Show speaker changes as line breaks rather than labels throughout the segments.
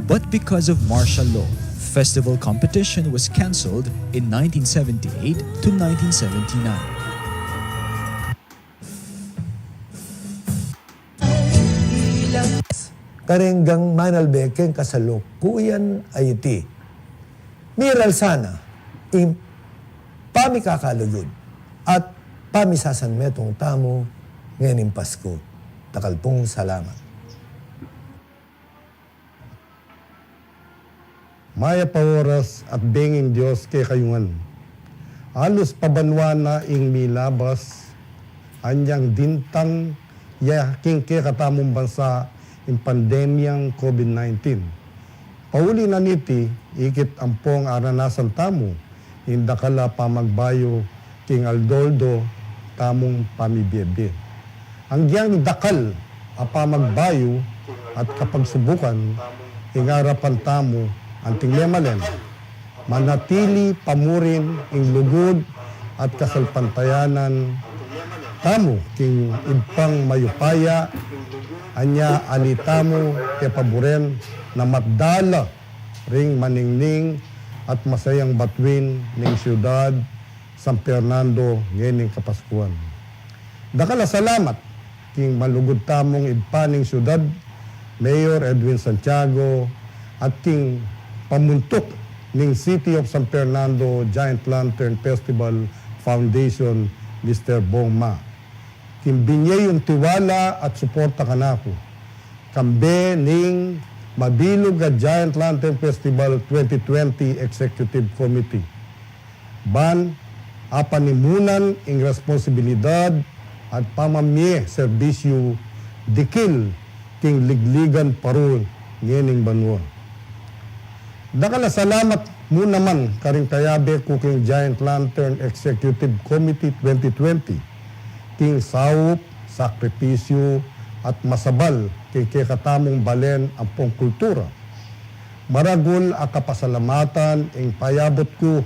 But because of martial law, festival competition was cancelled in 1978 to 1979.
Karenggang manalbeken kasalukuyan ay iti. Miral sana, pami kakalugod at pami sasanmetong tamo ngayon Pasko. Takalpong salamat.
Maya pa oras at benging Diyos kay kayungan. Alos pabanwa na ing milabas, anyang dintang yaking kay katamong bansa in pandemyang COVID-19. Pauli na niti, ikit ampong aranasan tamo, indakala pamagbayo king Aldoldo tamong pamibiyebe. Ang giyang dakal a pamagbayo at kapagsubukan, ingarapan tamo ang tinglemalen, manatili pamurin ing lugod at kasalpantayanan tamo king idpang mayupaya, anya alitamo kay paboren na matdala ring maningning at masayang batwin ning siyudad San Fernando ngayon Kapaskuhan. Dakala salamat king malugod tamong idpaning siyudad Mayor Edwin Santiago at king pamuntok ning City of San Fernando Giant Lantern Festival Foundation Mr. Bongma. Kimbinye yung tiwala at suporta kanako. Kambe ning mabilog a Giant Lantern Festival 2020 Executive Committee. Ban, apanimunan ing responsibilidad at pamamye serbisyo dikil king Ligligan Parul ngening banwa. Dakala salamat mo naman karing kayabe ko king Giant Lantern Executive Committee 2020 king sawop, sakripisyo at masabal kay katamong balen ang pong kultura. Maragol ang kapasalamatan ing payabot ko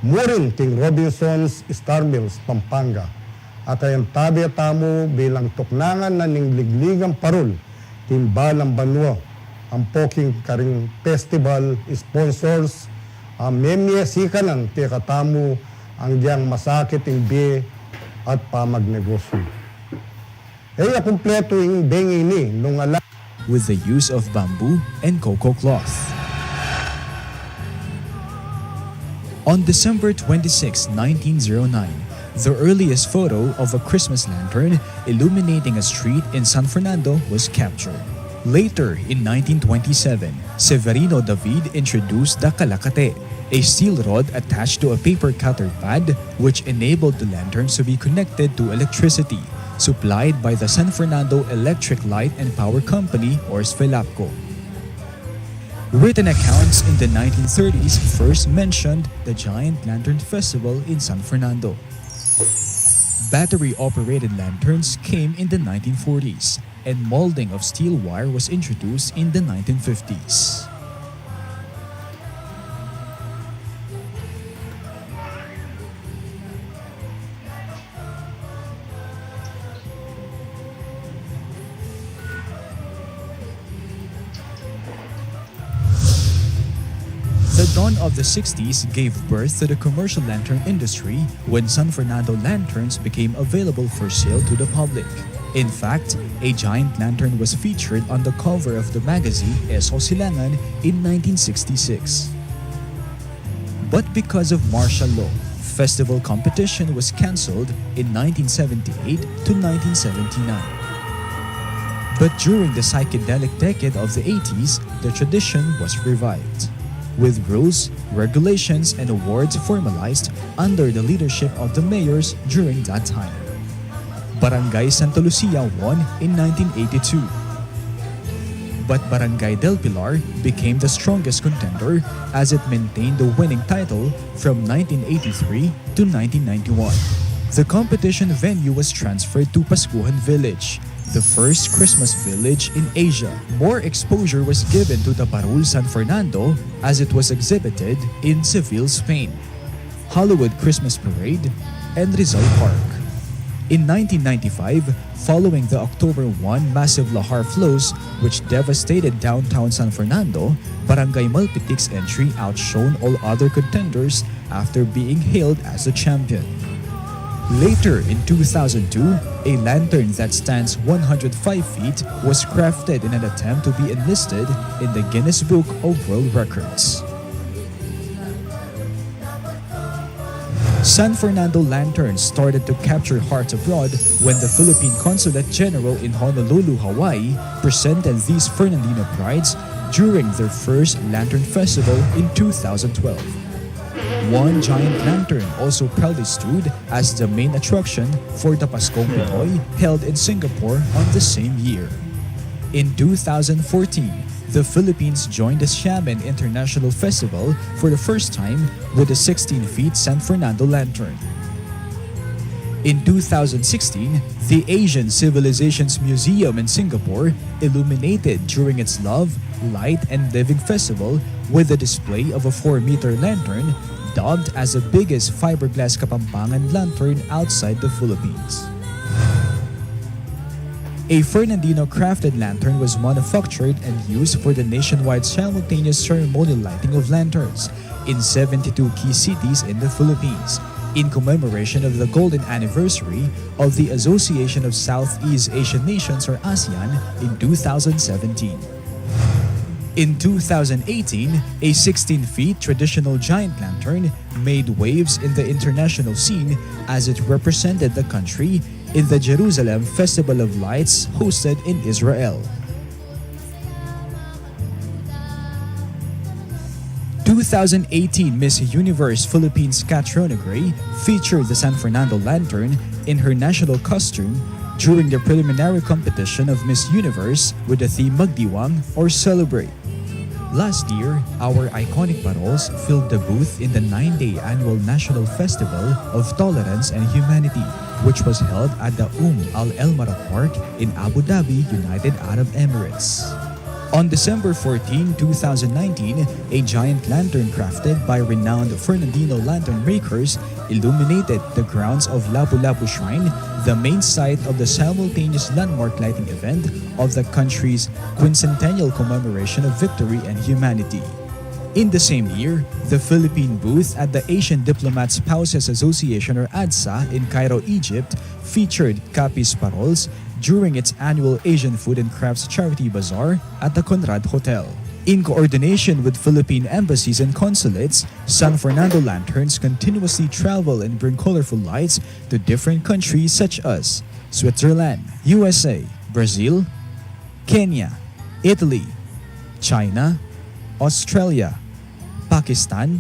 murin king Robinson's Star Mills, Pampanga. At ayang tabi tamo bilang tuknangan na ning Ligligan Parul king Balang Banwa. Ang poking karing festival sponsors memye sikanan kay katamo ang diyang masakit ing bi at pamagnegosyo. Ay kumpleto yung bengi ni nung ala
with the use of bamboo and cocoa cloth. On December 26, 1909, the earliest photo of a Christmas lantern illuminating a street in San Fernando was captured. Later, in 1927, Severino David introduced the kalakate, a steel rod attached to a paper cutter pad which enabled the lanterns to be connected to electricity, supplied by the San Fernando Electric Light and Power Company or SFELAPCO. Written accounts in the 1930s first mentioned the Giant Lantern Festival in San Fernando. Battery-operated lanterns came in the 1940s, and molding of steel wire was introduced in the 1950s. The dawn of the 60s gave birth to the commercial lantern industry when San Fernando lanterns became available for sale to the public. In fact, a giant lantern was featured on the cover of the magazine Eso Silangan in 1966. But because of martial law, festival competition was cancelled in 1978 to 1979. But during the psychedelic decade of the 80s, the tradition was revived, with rules, regulations, and awards formalized under the leadership of the mayors during that time. Barangay Santa Lucia won in 1982. But Barangay del Pilar became the strongest contender as it maintained the winning title from 1983 to 1991. The competition venue was transferred to Pascuhan Village, the first Christmas village in Asia. More exposure was given to the Parul San Fernando as it was exhibited in Seville, Spain, Hollywood Christmas Parade, and Rizal Park. In 1995, following the October 1 massive lahar flows which devastated downtown San Fernando, Barangay Malpitic's entry outshone all other contenders after being hailed as a champion. Later in 2002, a lantern that stands 105 feet was crafted in an attempt to be enlisted in the Guinness Book of World Records. San Fernando lanterns started to capture hearts abroad when the Philippine Consulate General in Honolulu, Hawaii presented these Fernandino prides during their first Lantern Festival in 2012. One giant lantern also proudly stood as the main attraction for the Paskong Pinoy held in Singapore on the same year. In 2014, the Philippines joined the Xiamen International Festival for the first time with a 16-feet San Fernando lantern. In 2016, the Asian Civilizations Museum in Singapore illuminated during its Love, Light and Living Festival with a display of a 4-meter lantern dubbed as the biggest fiberglass Kapampangan lantern outside the Philippines. A Fernandino crafted lantern was manufactured and used for the nationwide simultaneous ceremonial lighting of lanterns in 72 key cities in the Philippines in commemoration of the golden anniversary of the Association of Southeast Asian Nations or ASEAN in 2017. In 2018, a 16-feet traditional giant lantern made waves in the international scene as it represented the country in the Jerusalem Festival of Lights hosted in Israel. 2018 Miss Universe Philippines Catriona Gray featured the San Fernando lantern in her national costume during the preliminary competition of Miss Universe with the theme Magdiwang or Celebrate. Last year, our iconic paroles filled the booth in the 9-day annual National Festival of Tolerance and Humanity, which was held at the Al Elmara Park in Abu Dhabi, United Arab Emirates. On December 14, 2019, a giant lantern crafted by renowned Fernandino lantern makers illuminated the grounds of Lapu-Lapu Shrine, the main site of the simultaneous landmark lighting event of the country's quincentennial commemoration of victory and humanity. In the same year, the Philippine booth at the Asian Diplomat Spouses Association or ADSA in Cairo, Egypt featured Capi's paroles during its annual Asian Food and Crafts Charity Bazaar at the Conrad Hotel. In coordination with Philippine embassies and consulates, San Fernando lanterns continuously travel and bring colorful lights to different countries such as Switzerland, USA, Brazil, Kenya, Italy, China, Australia, Pakistan,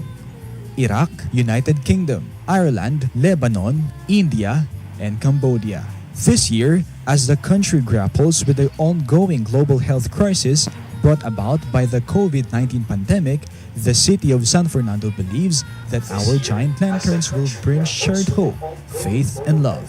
Iraq, United Kingdom, Ireland, Lebanon, India, and Cambodia. This year, as the country grapples with the ongoing global health crisis brought about by the COVID-19 pandemic, the city of San Fernando believes that our giant lanterns will bring shared hope, faith, and love.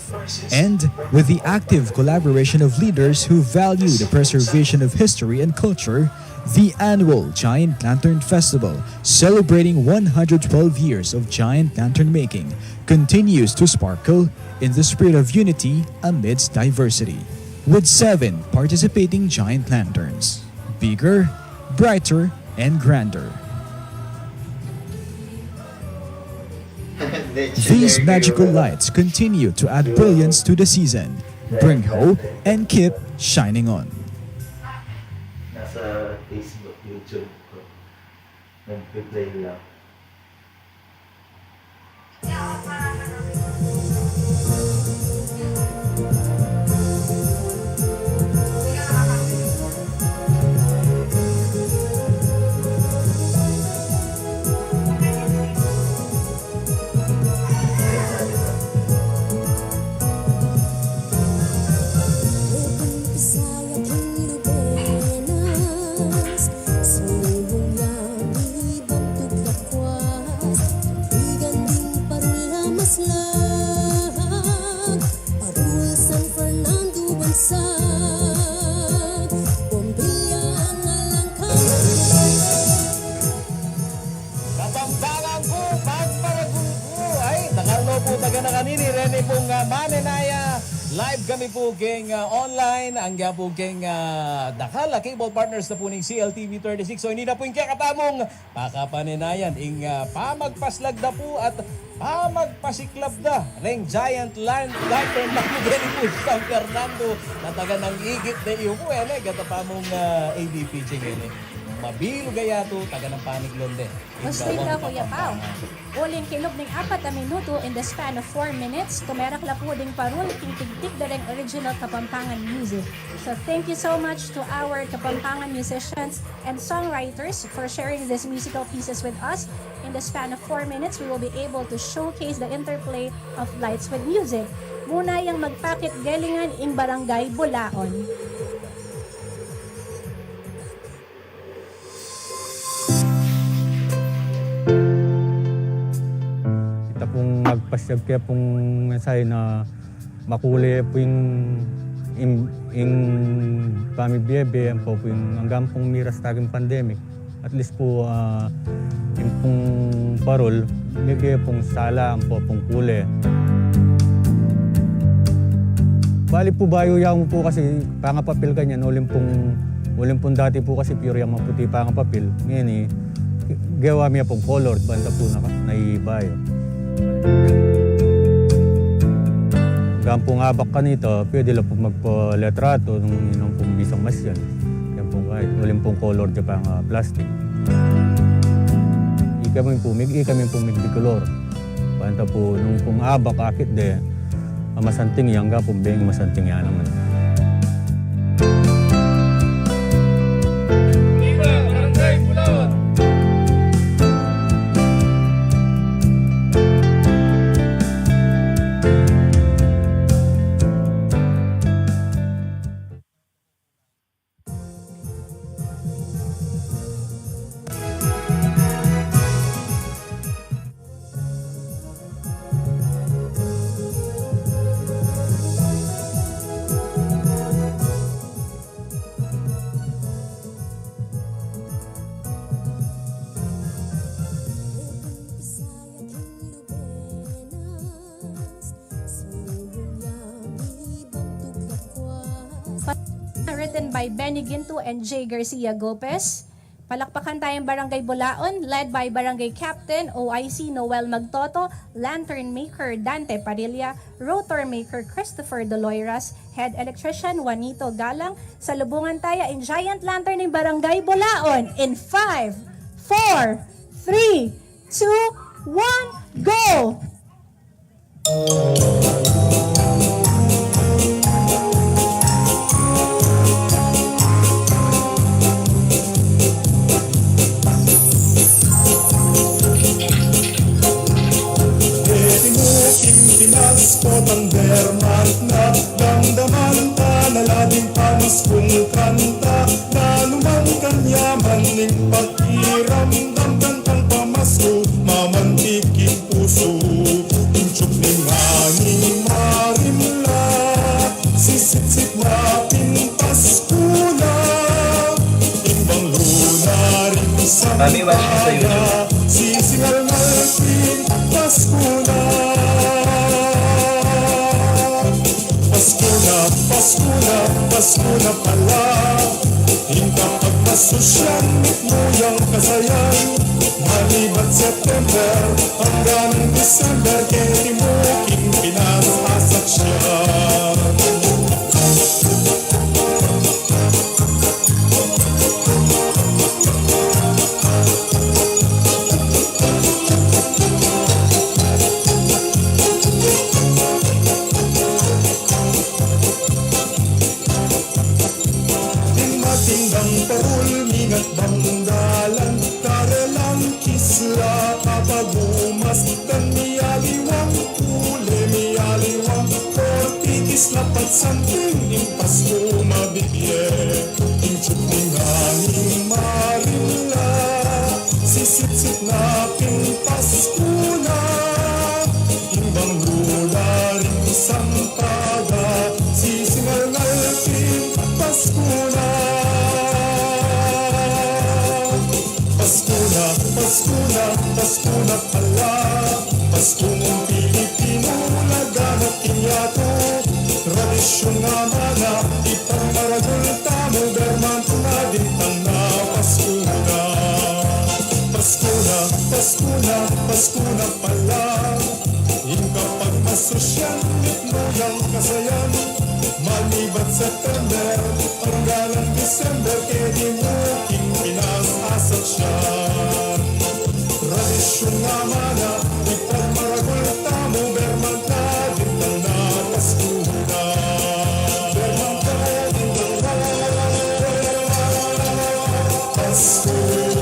And with the active collaboration of leaders who value the preservation of history and culture, the annual Giant Lantern Festival, celebrating 112 years of giant lantern making, continues to sparkle in the spirit of unity amidst diversity. With 7 participating giant lanterns, bigger, brighter, and grander. These magical lights continue to add brilliance to the season, bring hope, and keep shining on.
Nasa Facebook, YouTube ko. Nag-play lang.
Ligligan Parul mas Live kami po keng online, ang po keng dakala cable partners na po ng CLTV 36. So hindi na po yung kakatamong pakapaninayan ing pamagpaslag na po at pamagpasiklab na ring giant lantern na po gani po San Fernando na taga ng igit na iyo po gata pa mong ADP chingene. Mabilo gaya to, taga ng paniglon din.
Straight na Kuya Pao. Uling kilog ng 4 na minuto in the span of 4 minutes. Tumerak Ligligan Parul, tingtig-tig na rin original Kapampangan music. So thank you so much to our Kapampangan musicians and songwriters for sharing these musical pieces with us. In the span of 4 minutes, we will be able to showcase the interplay of lights with music. Muna yung magpakit galingan in Barangay Bulaon.
Pong magpasyag kaya pong mensahe na makulay po yung pamibiyebe po yung hanggang pong miras taging pandemic. At least po yung pong parol, bibigay pong sala po pong kulay. Bali po bayo yaw po kasi pangapapil ganyan, ulim pong dati po kasi pure yung maputi pangapapil. Ngayon gawa miya pong colored, banda po naibayo. Gampong abak ka nito, pwede lang po magpa-letrato nung pong bisang masyan. Yan pong kahit uling pong color dyan pang plastic. Ikami pong migdicolor. Banta po nung pong abak akit de, masanting yan ka pong beng masanting yan naman.
Written by Benny Ginto and J. Garcia Gopez. Palakpakan tayong Barangay Bulaon, led by Barangay Captain OIC Noel Magtoto, Lantern Maker Dante Parilla, Rotor Maker Christopher Doloiras, Head Electrician Juanito Galang. Salubungan tayo in Giant Lantern ng Barangay Bulaon in 5, 4, 3, 2, 1, go!
Potang na damdaman ka nalading panis kong kanta nanuman kanyaman ning pagkiramdam kantang pamasko mamantiking puso inchok ning hanging marimla sisip-sip na pintas kuna imbang luna rin sampaya sisingal-ngal pintas kuna. Pasko na pala Hinta pagpasosyan Muyang kasayan Malibat September Hanggang December Ketimuking pinasasak siya something impas mo mabigyan Inchot ning hanging marila Sisit-sit na pinpas kuna Imbang lula rin isang paga Sisingal-ngal pinpas kuna Paskuna, Paskuna, Paskuna pala Paskong Pilipino laganap kinyato tradisyon nga mana, ipagmaragol tamo, berman na dintang na Pasko na. Pasko na, Pasko na, Pasko na pala. Yung kapag masosyal, mitno ng kasayan, malibat September, hanggang December, kaya di mo king pinasasat siya. Tradisyon nga mana, ipagmaragol tamo, berman na dintang na Pasko na. Berman na dintang na Pasko na.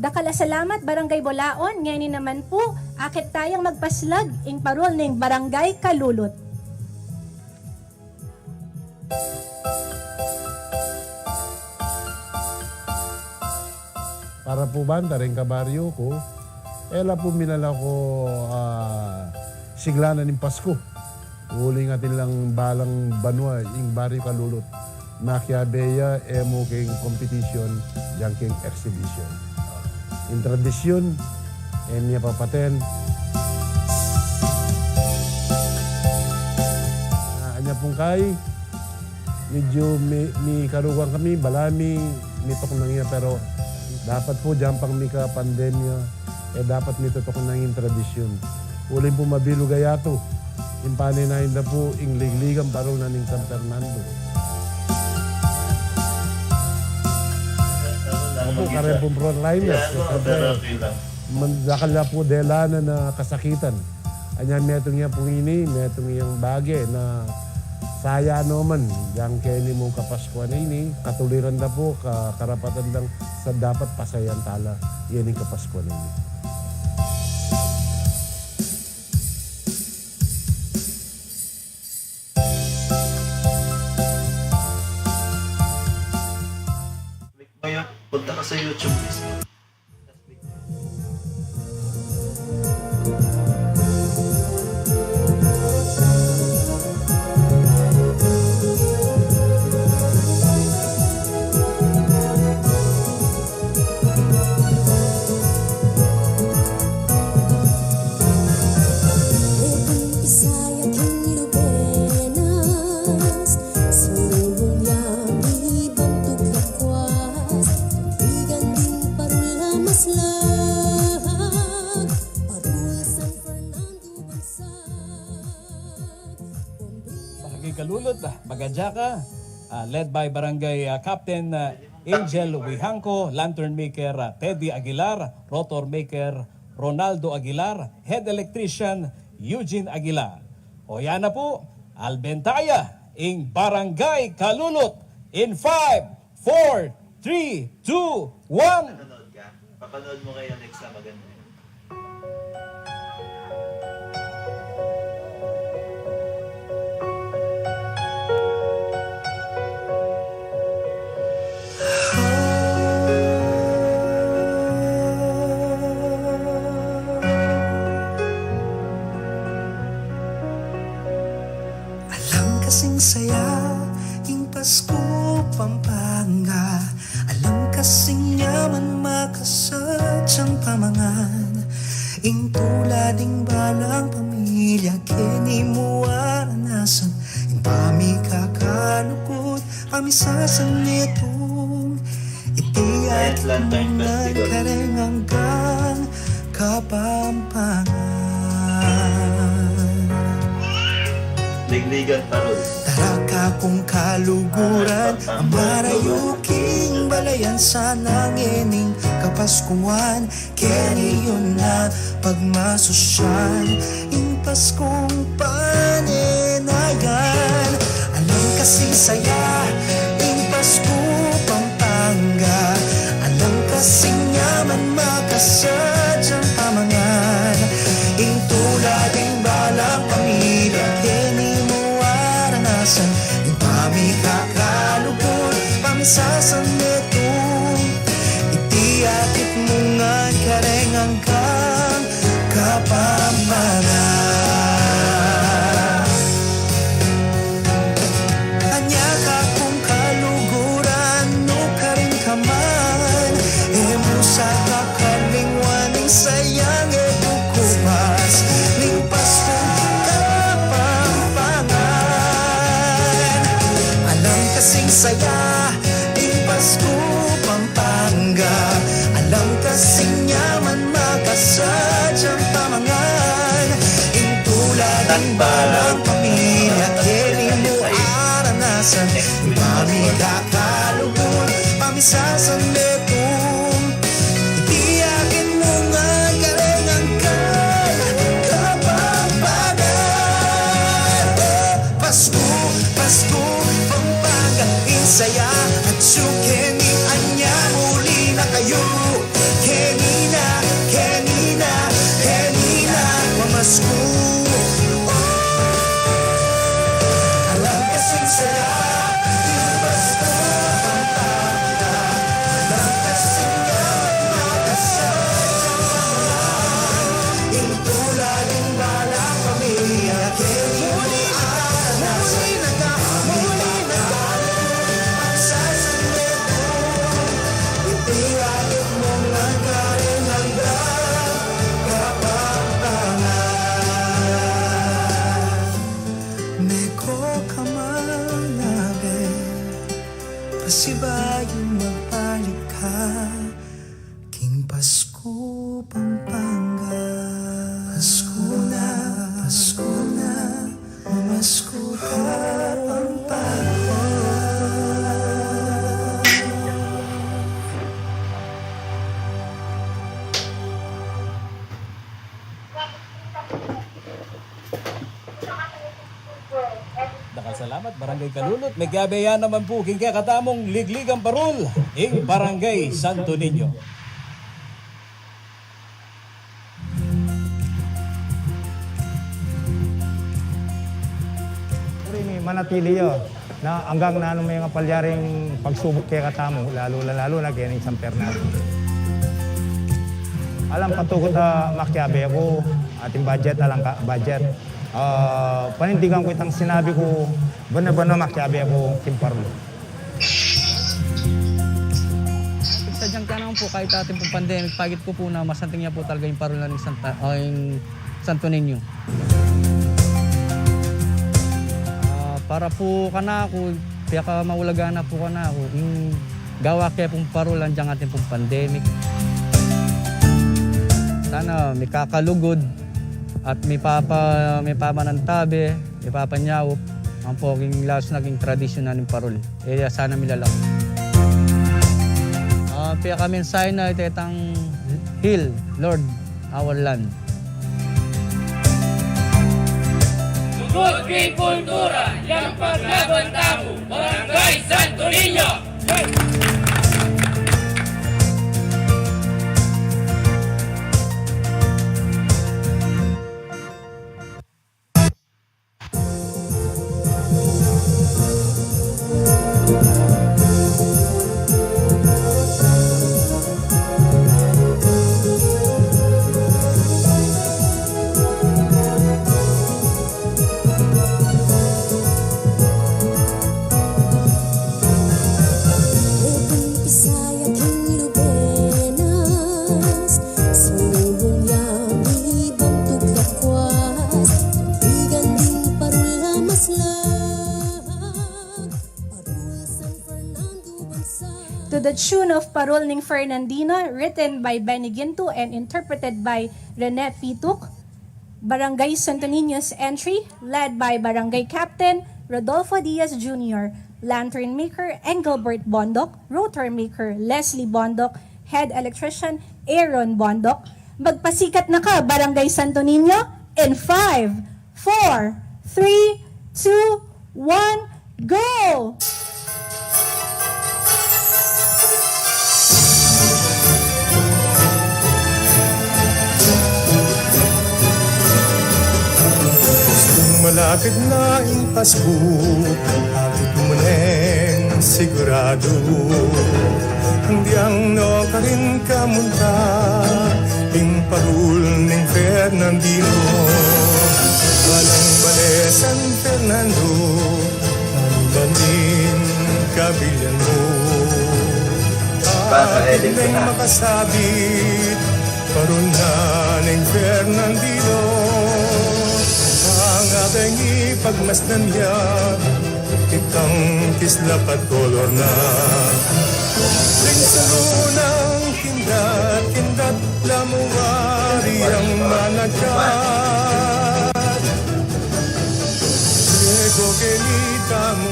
Dakala salamat Barangay Bolaon. Ngayon naman po, akit tayong magpaslag ing parol ning Barangay Kalulot.
Para po banda rin kabaryo ko, ela po minala ko siglanan ng Pasko. Uli nga lang balang banwa, yung baryo Kalulot. Makiabeya, emo king competition, yang king exhibition. In tradisyon, niya papaten. Anya pong kay, medyo may karugang kami, balami, nitok nang iya, pero dapat po dyan pang mika pandemya, dapat nitutok nang yung tradisyon. Uling po mabilo gayato, yung paninahin na po, yung Ligligan Parul na ng San Fernando. Ako kare po frontliners. Mandakala po delana na kasakitan. Anya metong niya po ini, metong iyang bagay na saya naman. Yang kaya mo kapaskuan ini, katuliran na po, karapatan lang sa dapat pasayan tala. Yan yung kapaskuan ini.
Ngayon, punta ka sa YouTube mismo.
Kalulot, Bagadya ka, led by Barangay Captain Angel Wihangco, Lantern Maker Teddy Aguilar, Rotor Maker Ronaldo Aguilar, Head Electrician Eugene Aguilar. O yan na po, Albentaya, ing Barangay Kalulot, in 5, 4, 3, 2, 1.
Papanood ka? Papanood mo kaya next na maganda yun.
Kasing saya, ing Pasko, Pampanga. Alam kasing yaman makasadyang pamangan. Ing tulading balang pamilya, kini mo aranasan. Ing pami kakalukot, pami sasanitong. Itiyak mong nagkareng hanggang Kapampangan.
Ligligan Parul.
Taraka kong kaluguran, ang marayuking balayan sa nangining kapaskuhan. Kaya yun na pagmasosyal, ing Paskong paninayan. Alam kasing saya, ing Pasko, Pampanga. Alam kasing yaman makasadyang pamangan. Ing tulading balang pamilya, yung pami kakalugod, pami sasanetong. Itiya saya, ing Pasko Pampanga. Alam kasing yaman makasadyang pamangan, ing tulad ng balang pamilya, kini mo aranasan, mami kakalugod, pamisasan metong, itiyakin mo nga karengan ka, Kapampangan. Pasko, Pasko, Pampanga, ing saya at sukin ing anya, muli na kayo. Kenina, Kenina, Kenina, mamasko. Alam kasing saya, ing Pasko Pampanga. Alam kasing yaman makasadyang pamangan, ing tulad ng balang pamilya, kini mo aranasan, muli nagkaroon, magsasalit mo, itiyakin mo nga karin hanggang Kapampangan. Meko kamanabe, pasibayong magbalik ka, king Pasko Pampanga. Pasko na, mamasko ka, Pampanga.
Nakasalamat, Barangay Kalulot. May gabayan naman po king katamong Ligligan Parul, ing Barangay Santo Niño.
Rin manatili yun na hanggang na ano may mga palyaring pagsubok kaya katamo, lalo na kaya ng San Fernando. Alam patukot na makyabe ako, ating budget, alang ka, budget. Panindigan ko itang sinabi ko, bana makyabe ako, Kim Parlo.
Sadyang ka naman po, kahit ating pong pandemic, pagit ko po na masanting niya po talaga yung parola ng Santo Niño. Para po ka na ako, kaya ka maulaga na po ka na ako, yung gawa kaya pong parola dyan ating pong pandemic. Sana may kakalugod at may pamanantabi, may papanyawop, ang poging laos naging tradisyon na ng parol. Kaya sana milalak. Kaya kami sa na itetang Heal, Lord, our land.
Good Green Kultura, yang paglaban tamu, Barangay Santo Niño!
To the tune of Parol ning Fernandina, written by Benny Ginto and interpreted by Rene Pituk. Barangay Santo Niño's entry, led by Barangay Captain Rodolfo Diaz Jr., Lantern Maker Engelbert Bondok, Rotor Maker Leslie Bondok, Head Electrician Aaron Bondok. Magpasikat na ka, Barangay Santo Niño, in 5, 4, 3, 2, 1, go!
Malapit na ang Pasko, atit muling sigurado. Hanggang no ka rin kamunta, ing Parul ning Fernandino. Walang bale San Fernando, nandanin kabilyan mo. Atin na'y makasabit, Parul na ning Fernandino. Ang ating ipagmasdan niya, Itang kislap at kolor na Ring sa lunang kindat Lamuwari ang managat Diego kinitamuan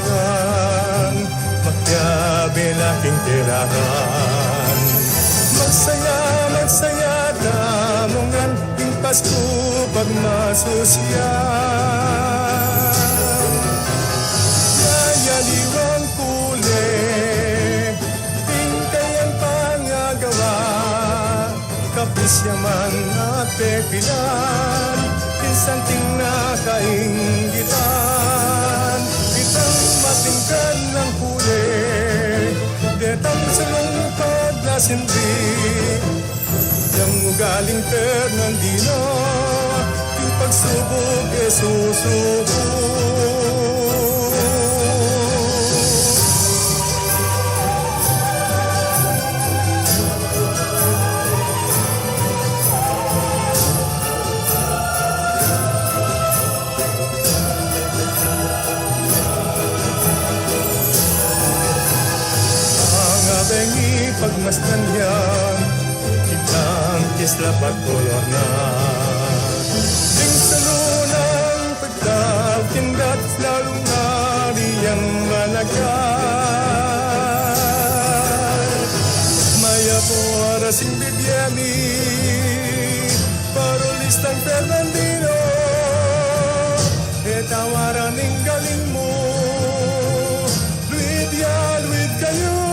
Magyabi laking tirahan Magsaya damungan Ing Pasko pag masusyan Yayaliwang kuli Ting kayang pangagawa Kapis yaman at pepilan Pinsan ting nakainggitan Kitang matingkan ng huli Detang sa lungkod na sindi Yang ugaling Fernandino Yung pagsubok susuko Bengi pagmasdan yan Kitang kislap at kolor na Ding sa lunang pagdaw Kindat lalong nariyang managal Maya po arasing bibyani Parolistang Fernandino E tawaran ng galing mo Luid kayo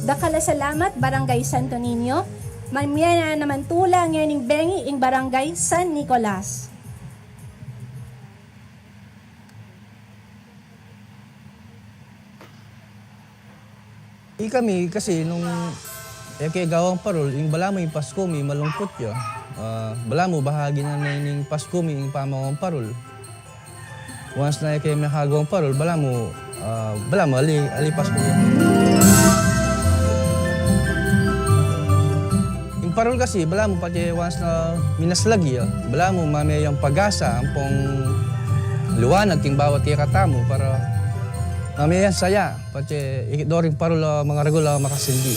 Dakala salamat Barangay Santo Niño. Mamaya na naman tulang yan ng bengi ing Barangay San Nicolas.
Kami kasi nung kay Gawang Parul, yung bala mo yung Pasko, may malungkot yun. Bala mo, bahagi na yung Pasko, may yung Pamawang Parul. Once na kay may Gawang Parul, bala mo, ali Pasko yun. Yung Parul kasi, bala mo, pati once na minaslagi, bala mo, mamaya yung pag-asa, ang pong liwanag, ting bawat katamo para mamaya saya, pati doring Parul mga regula makasindi.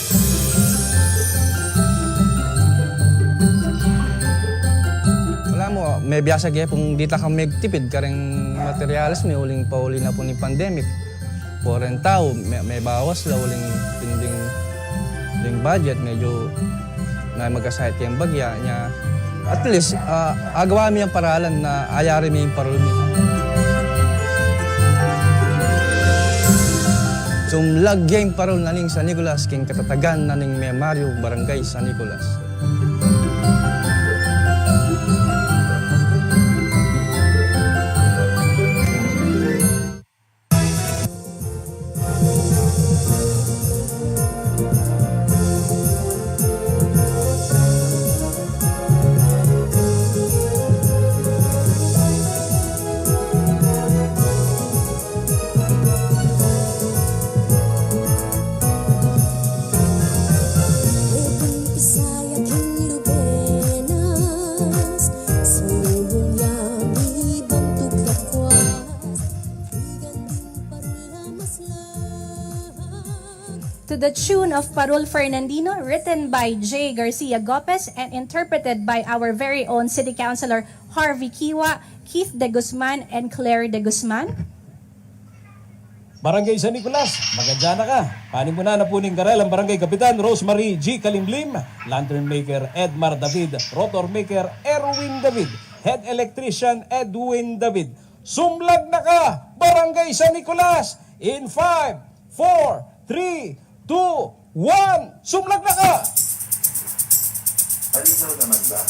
Wala mo, may biyasa kaya kung dita kang magtipid kareng materialis, may uling pauli na po ni pandemic. Foreign tao, may bawas la uling pinding budget, medyo na magkasahit yung bagya niya. At least, agawa mi ang paralan na ayari mi yung Parul mi. Sumlagyang Parul naning San Nicolas, king katatagan naning Memaryo, Barangay San Nicolas.
To the tune of Parul Fernandino, written by J. Garcia Gopez and interpreted by our very own City Councilor Harvey Kiwa, Keith De Guzman, and Claire De Guzman.
Barangay San Nicolas, magadya na ka. Panin mo na puning Garel ang Barangay Kapitan Rosemary G. Kalimlim, Lantern Maker Edmar David, Rotor Maker Erwin David, Head Electrician Edwin David. Sumlag na ka, Barangay San Nicolas, in 5, 4, 3, 2, 1, sumlag na ka!
Alinaw naman ba?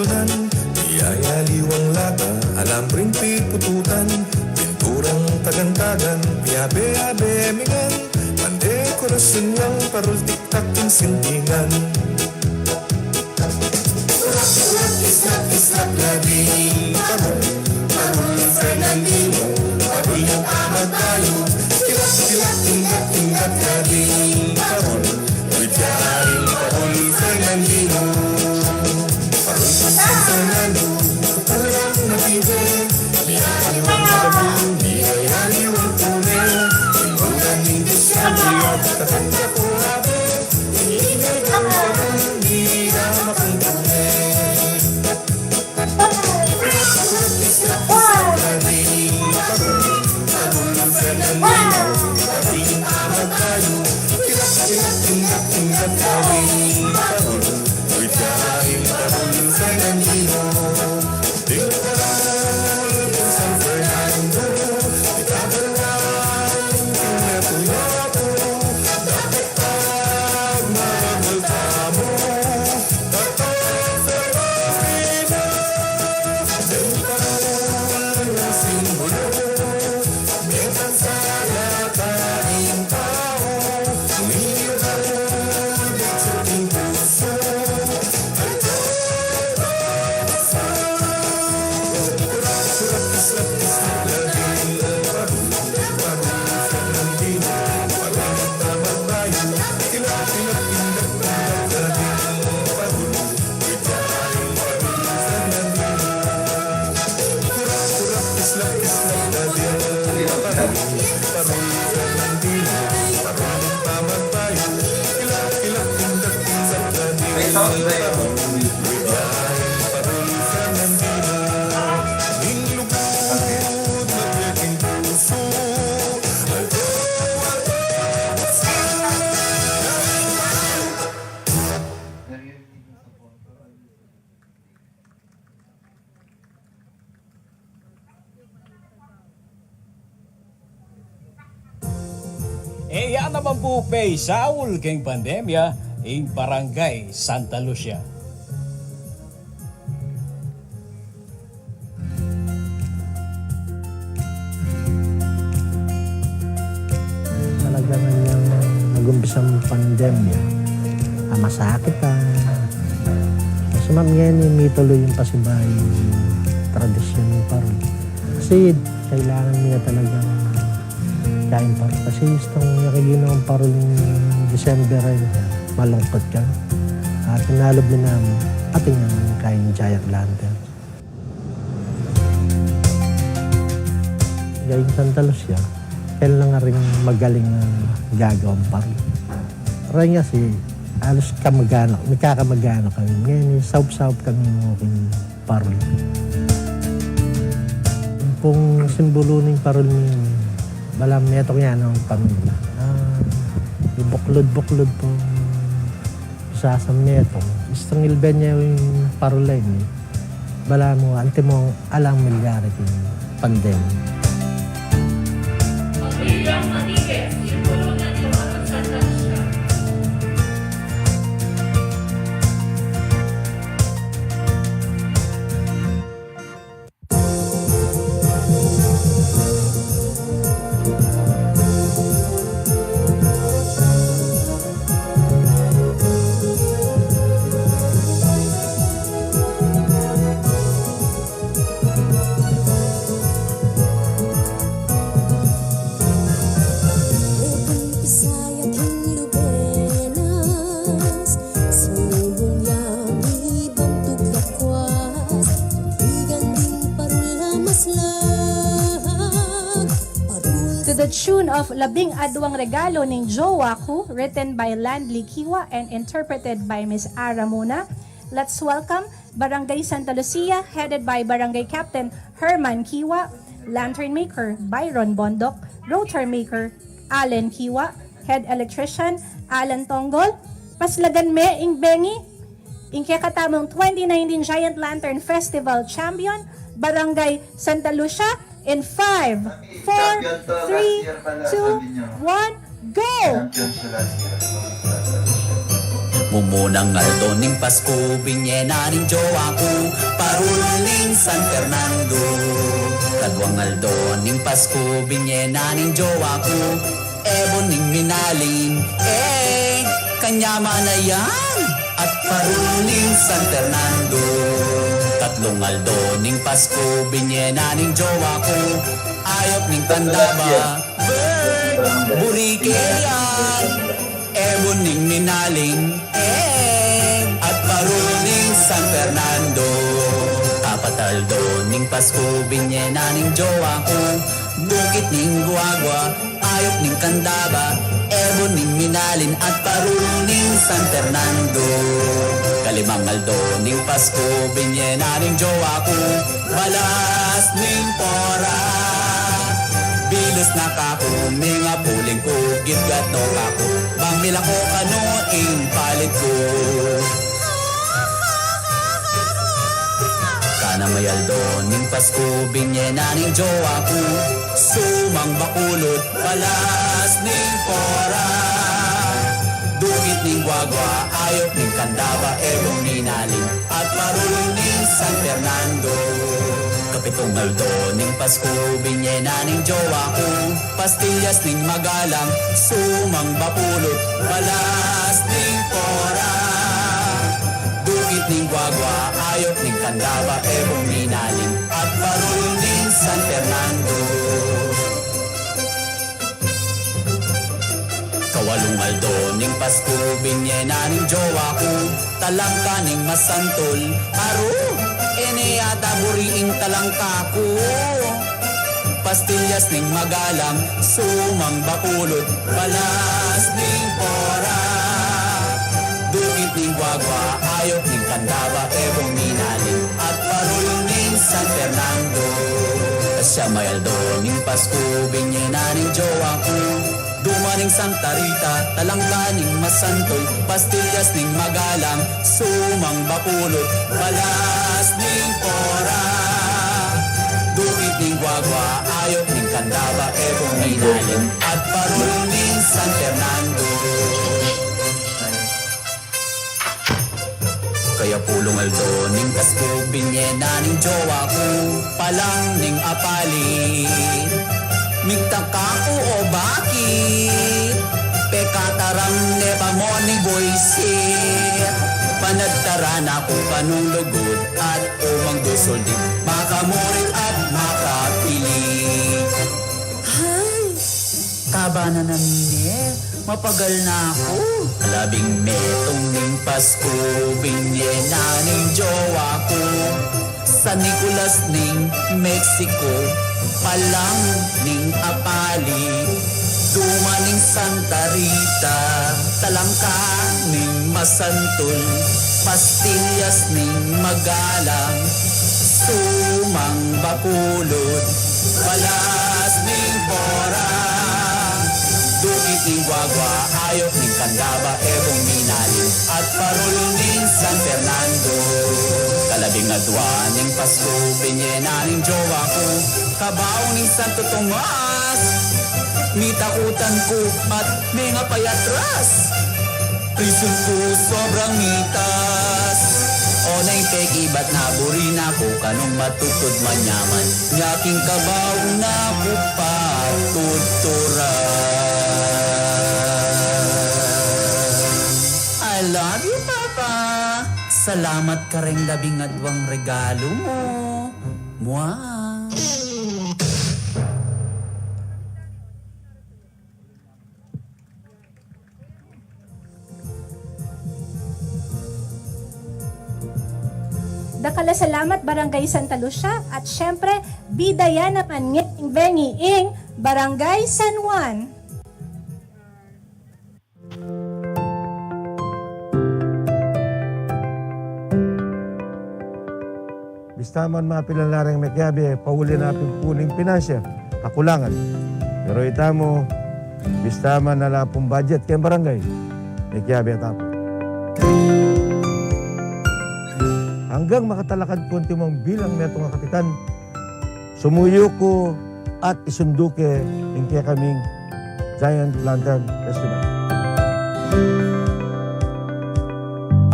tuntunan, iyayaliwang lata, alambring pipututan, pinturang tagantagan, piyabe-abe mingan, pandekorasyon yang parul tiktak yung sintingan. Islap labing parul, parul Fernandino, parul yung amag tayo, kilap tingkat labing parul, widyaing parul Fernandino, parul San Fernando, parang nabibe, liyaliwang nababong, liyaliwang tune, imbulan ng Disyembre at katanda ko abe, ingay ang parul, di na makungkune.
Yan naman po pay Saul keng pandemya ing Barangay Santa Lucia.
Talagang yung nag-umpisang pandemya, masakit Kasi ma'am ngayon may tuloy yung pasibay tradisyon ng parol. Kasi kailangan niya talagang kain parol. Kasi itong nakiginawang parol ng December ay malungkot ka. At pinalob na namin ating kain giant lantern. Gayong Santa Lucia, kailan nga rin magaling gagawang parol. Pero nga si alos kamag-anak, may kakamag-anak kami. Ngayon, saup-saup kami ng aking parol. Kung simbolo ng parol niyo, balam neto kaya ng pamilya. Buklod-buklod po sa neto. Istong ilben niya yung parolay niya. Bala mo, ante mo alang milyari yung pandemya.
Pagbilang matigis, simbolo na ito ang Santa Lucia.
To the tune of Labing Adwang Regalo ng Jowa Ko, written by Landly Kiwa and interpreted by Miss Ara Muna. Let's welcome Barangay Santa Lucia, headed by Barangay Captain Herman Kiwa, Lantern Maker Byron Bondok, Rotor Maker Allen Kiwa, Head Electrician Alan Tonggol, Paslagan Me Ing Bengi, ing kakatamong 2019 Giant Lantern Festival Champion, Barangay Santa Lucia, in 5, 4, 3, 2, 1, go!
Mumunang aldo ning Pasko, binyena ning jowa ko, parul ning San Fernando. Kadwang aldo ning Pasko, binyena ning jowa ko, ebon ning minalin, kanya manayan, at parul ning San Fernando. Tatlong aldo ning Pasko, binyena ning jowa ko, ayok ning tandaba, burikeyan, ebon ning minaling, at parul ning San Fernando. Apat aldo ning Pasko, binyena ning jowa ko, bukit ning guagwa, ayok ning kandaba, ebon ning minalin, at parul ning San Fernando. Kalimang aldo ning Pasko, binyena ning jowa ko, balas ning pora, bilos na kako, mga puling ko, gitgat no kako, bangmila ko kano ing palit ko. Kana may aldo ning Pasko, binyena ning jowa ko, sumang bakulot, balas ning pora, dugit ning guagwa, ayok ning kandaba, ebong ninalin, at parul ning San Fernando. Kapitong aldo ning Pasko, binyena ning jowa ko, pastillas ning magalang, sumang bapulot, balas ning pora, dugit ning guagwa, ayok ning kandaba, ebong ninalin, at parul ning San Fernando. Kawalong aldo ning Pasko, binyena ning jowa ko, talangka ning masantol, aro, yata buriing talangka ko. Pastillas ning magalang, sumang bakulot, balas ning pora, dugit ning guagwa, ayok ning kandaba, ebong minalin, at parul ning San Fernando. Asya may aldo ning Pasko, binyena ning jowa ko, dumaning Santa Rita, talangka ning masantol, pastillas ning magalang, sumang bakulot, balas ning pora, dugit ning guagwa, ayok ning kandaba, ebong minalin, at parul ning San Fernando. Kaya pulong aldo ning Pasko, binyena ning jowa ko, palang ning apalit, migtaka ko o bakit, pekatarang nepa mo ni boysit, panagtaran ako kanong lugod, at umang dusol din, makamurit at makapili. Hay, kaba na namin mapagal na ako. Labing metong ning Pasko, binyena ning jowa ko, San Nicolas ning Mexico, palang ning apali, dumaning Santa Rita, talangka ning masantol, pastillas ning magalang, sumang bakulod, balas ning pora, dugit ning guagwa, ayok ning kandaba, ebong minalin, at parul ning San Fernando. Kalabing adwa ning Pasko, binyena ning jowa ko, kabaw ning Santo Tomas, mitakutan ko at mga payatras, prison ko sobrang mitas, o na'y peki ba't naburin ako, kanong matutod manyaman, ngaking kabaw na ko patuturan. I love you, Papa. Salamat ka rin labing adwang regalo mo. Mwah.
Dakala salamat Barangay Santa Lucia at syempre bidaya naman ng Bengi ing Barangay San Juan.
Bistaman mapilanlarang mekyabe, pauli na puning pinansya, kakulangan. Pero itamo, bistaman na lapong budget kay barangay, mekyabe tapo. Hanggang makatalakad po timong bilang metong kapitan, sumuyo ko at isunduke ng kaya kaming Giant Lantern Festival.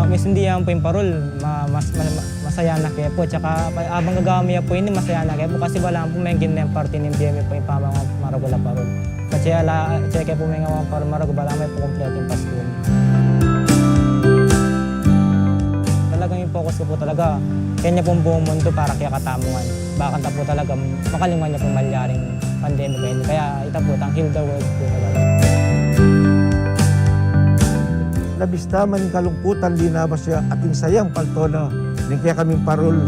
masindihan po yung parol, masaya na kayo po. Tsaka abang gagawin po ini masaya na kayo po kasi wala po may ginang party ng BME po yung pamang maragula parol. Kasi kayo po may ngawang parol maragula may po kompleto yung Pasko. Talagang yung focus ko po talaga, kanya pong buong mundo para kaya katamungan. Baka po talaga makalimutan niya po malyaring pandemic kayo. Kaya ito po, ang heal the world po talaga.
Labis naman kalungkutan linabas siya ating sayang paltono. Kaya kaming parol.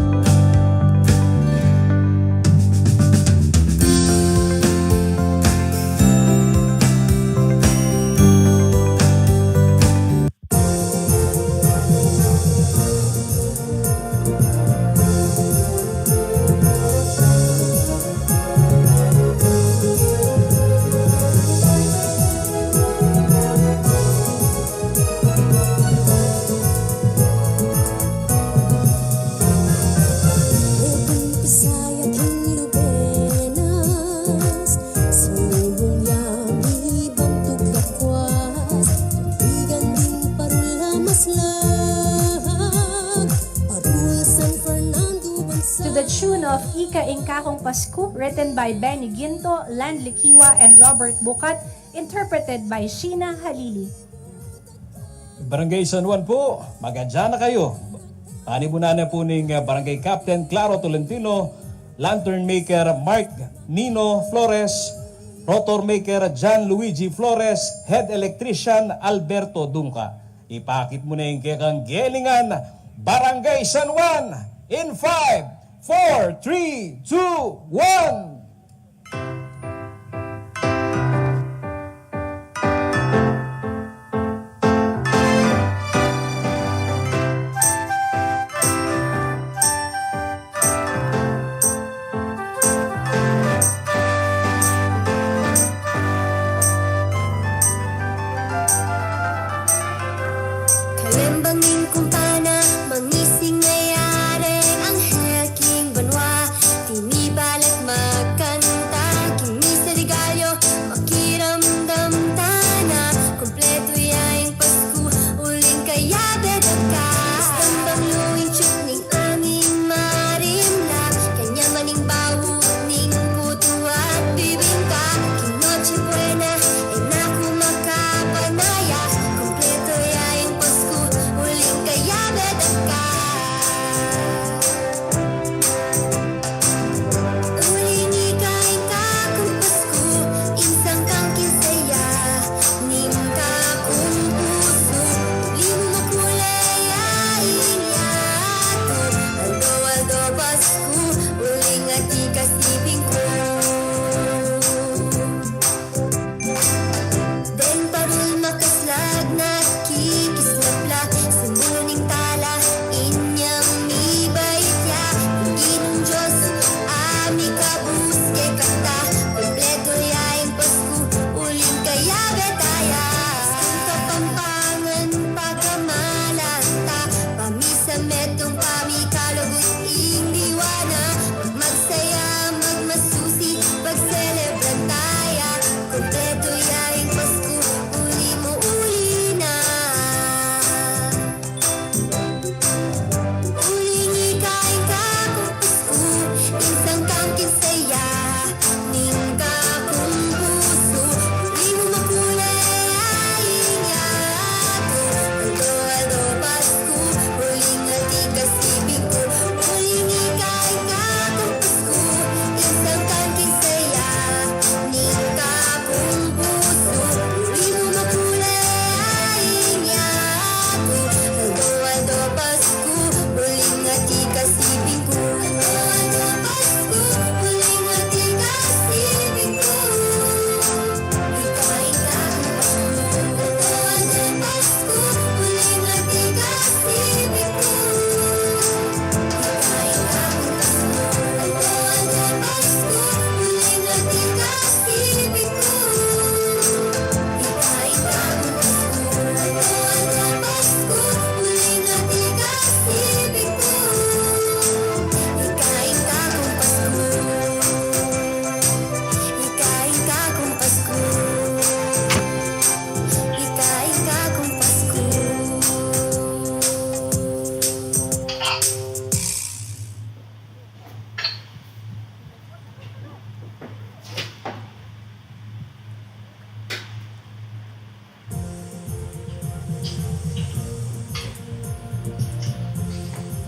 To the tune of Ika Ingkakong Pasko, written by Benny Ginto, Land Likiwa, and Robert Bukat, interpreted by Sheena Halili.
Barangay San Juan po, magadya na kayo. Panibunan na po ng Barangay Captain Claro Tolentino, Lantern Maker Mark Nino Flores, Rotor Maker John Luigi Flores, Head Electrician Alberto Dungka. Ipakit mo na yung kekang gelingan, Barangay San Juan, in 5, 4, 3, 2, 1.
Kalembangin kumpana, mangising ngayari ang helking banwa. Tinibalat magkanta, kimi sa regalyo, makiramdam tana. Kompleto yaing Pasko, uling kaya bedaka. Istambang luwing chuk ning aming marimla. Kanya maning bawu ning puto at bibingka. Kinoche buena, e naku makapanaya. Kompleto yaing Pasko, uling kaya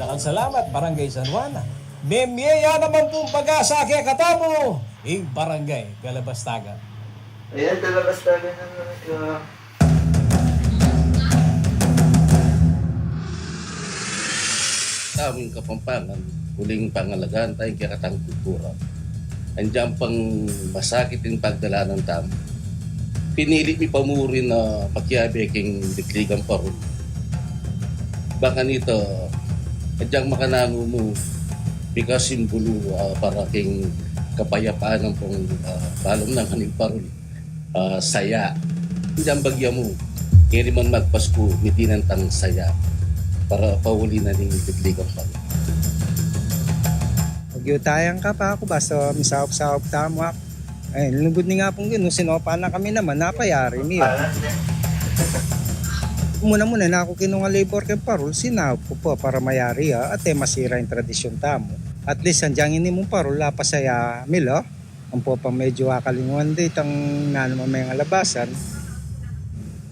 Dakang salamat, Barangay San Juana. Memyeya naman pong pag-asa kaya katamo, ing Barangay Galabastagan.
Ayan, Galabastagan naman ito.
Aming Kapampangan, huling pangalagaan tayong kakatang kultura. Andiyan pang masakit yung pagdala ng tamo. Pinilit mi pamuri na pakyabe king Ligligan Parul. Baka nito, andiyan makanango mo because simbolo para king kapayapaan ng pong balong ng kaning Parul. Saya. Andiyan bagya mo, kaya man magpasko, mitinantang saya para pauli na ng Ligligan Parul.
Magyutayang ka pa ako basta misahop-sahop tamo ako. Ay, lungod ni nga pong gano'n, sinopa na kami naman, napayari niya. Muna-muna na ako kinunga labor kay Parul, sinahop ko po para mayari at masira yung tradisyon tamo. At least, andyang ini mong Parul, lapasaya milo. Ang po pang medyo akalinguan dito, ang naman may alabasan,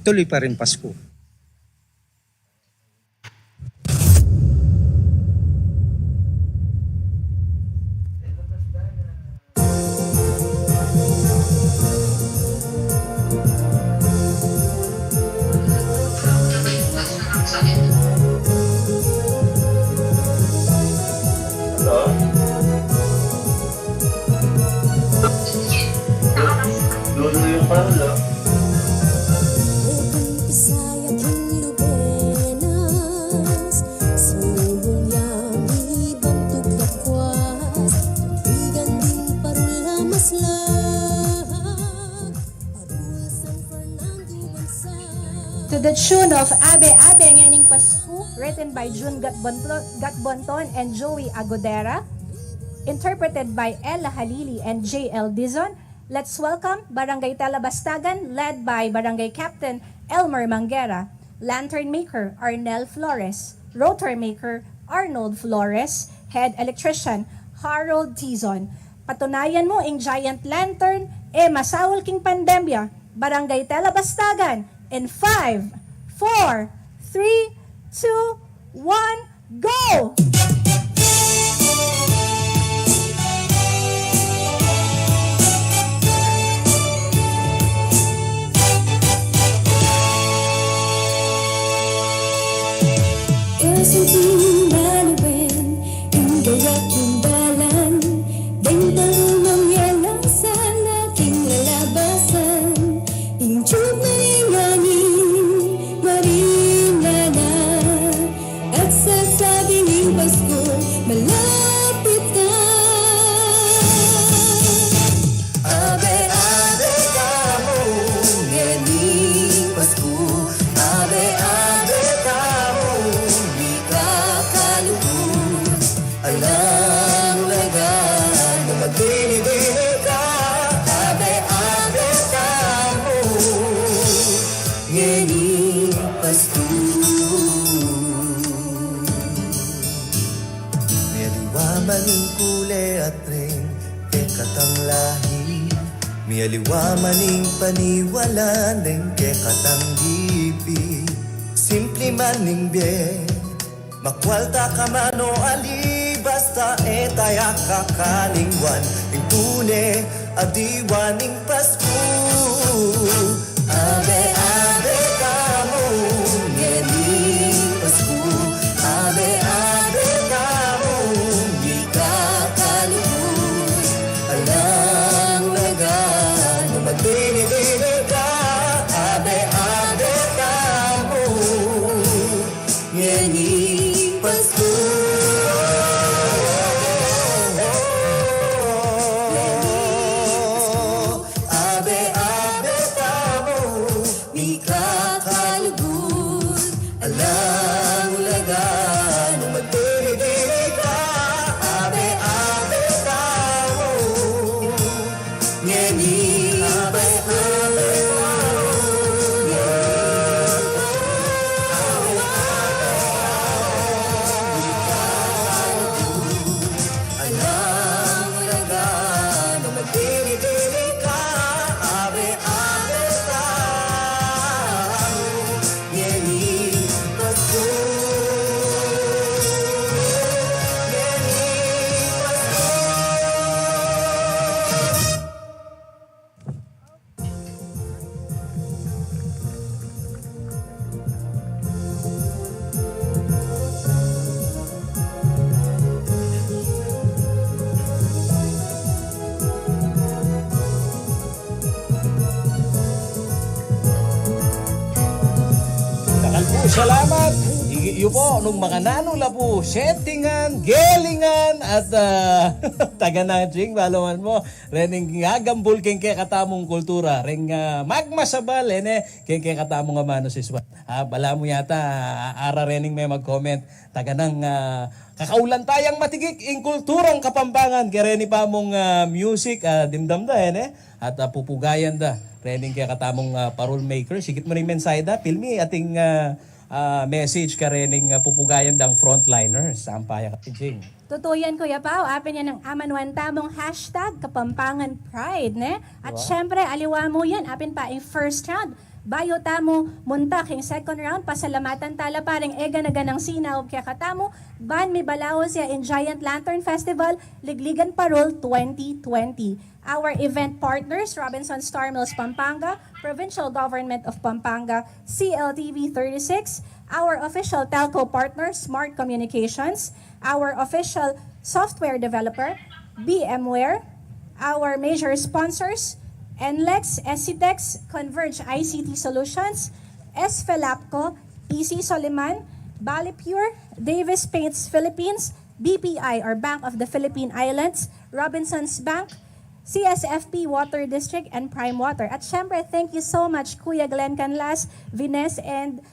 tuloy pa rin Pasko.
Lolo yung Parul, oh.
To the tune of Abe Abe Nganing Pasko, written by June Gatbonton and Joey Agodera, interpreted by Ella Halili and J.L. Dizon. Let's welcome Barangay Talabastagan, led by Barangay Captain Elmer Mangera, Lantern Maker Arnel Flores, Rotor Maker Arnold Flores, Head Electrician Harold Tizon. Patunayan mo ang giant lantern, masawal king pandemya, Barangay Talabastagan, in 5, 4, 3, 2, 1, go!
Kasunting maluwen, indayak yung dalan, bentang mamyalang sa aking lalabasan, injog na ingangin, marimlana, at sasabing yung Pasko, malapit na. Abe, abe ka mo, nganing Pasko, abe, abe ka mo, di ka kalugod, alang laga, na magdinibini ka, abe, abe ka mo, nganing Pasko. May aliwaman ng kule at ring, katang lahi, may aliwaman ng paniwala ng katang gibi. Simple man ning biye, makwalta ka man o ali, basta tayak kakalingwan, ing tune, adiwan ning Pasko. Abe, abe ka mo, nganing Pasko. Abe, abe ka mo, di ka kalugod, alang laga, na magdinibini ka. Abe, abe ka mo, nganing Pasko. Abe, abe ka
salamat. Iyo po, nung mga nanula po, settingan, gelingan, at taga na ching, balaman mo, rening ngagambul keng kaya katamong kultura, ring magmasabal, keng kaya katamong amano si Swat. Bala mo yata, ara rening may mag-comment, taga ng kakaulan tayang matigik, ing kulturang Kapampangan, kaya reni pa mong music, dimdam da, at pupugayan da, rening kaya katamong parol maker, sigit mo rin mensahe da, filmi ating message ka rening pupugayan dang frontliners, sampaya ka ching.
Totoo yan, Kuya Pao. Apin yan ng amanwan tamong hashtag Kapampangan Pride, ne? At syempre, aliwa mo yan. Apin pa, yung first round. Bayo tamo, muntak, yung second round, pasalamatan tala parang ega na ganang sinaw, kaya katamo, ban mi balawo siya in Giant Lantern Festival, Ligligan Parul 2020. Our event partners, Robinson Star Mills Pampanga, Provincial Government of Pampanga, CLTV 36, our official telco partner, Smart Communications, our official software developer, VMware, our major sponsors, NLEX, SCTEX, Converge ICT Solutions, SFELAPCO, EC Soliman, Balipure, Davis Paints Philippines, BPI or Bank of the Philippine Islands, Robinsons Bank, CSFP Water District, and Prime Water. At syempre, thank you so much Kuya Glenn Canlas, Vines, and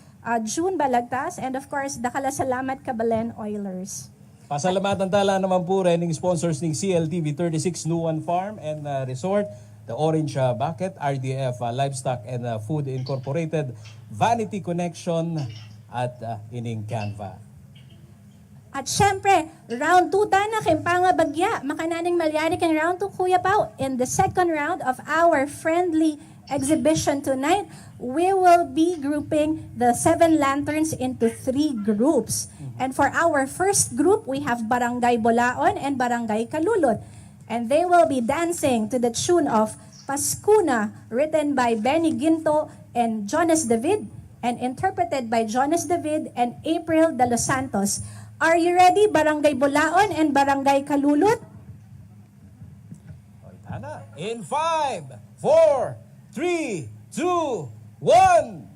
June Balagtas, and of course, dakala salamat Kabalen Oilers.
Pasalamatan tala naman po rening sponsors ng CLTV 36 Nuwan Farm and Resort, the Orange Bucket, RDF Livestock and Food Incorporated, Vanity Connection, at ining Canva.
At syempre, round 2 na Kapampangan Bagya. Makananing malyari kang round 2, Kuya Pao. In the second round of our friendly exhibition tonight, we will be grouping the 7 lanterns into 3 groups. And for our first group, we have Barangay Bolaon and Barangay Kalulot. And they will be dancing to the tune of Paskuna, written by Benny Ginto and Jonas David, and interpreted by Jonas David and April de los Santos. Are you ready, Barangay Bolaon and Barangay Kalulot?
In 5, 4, 3, 2, 1.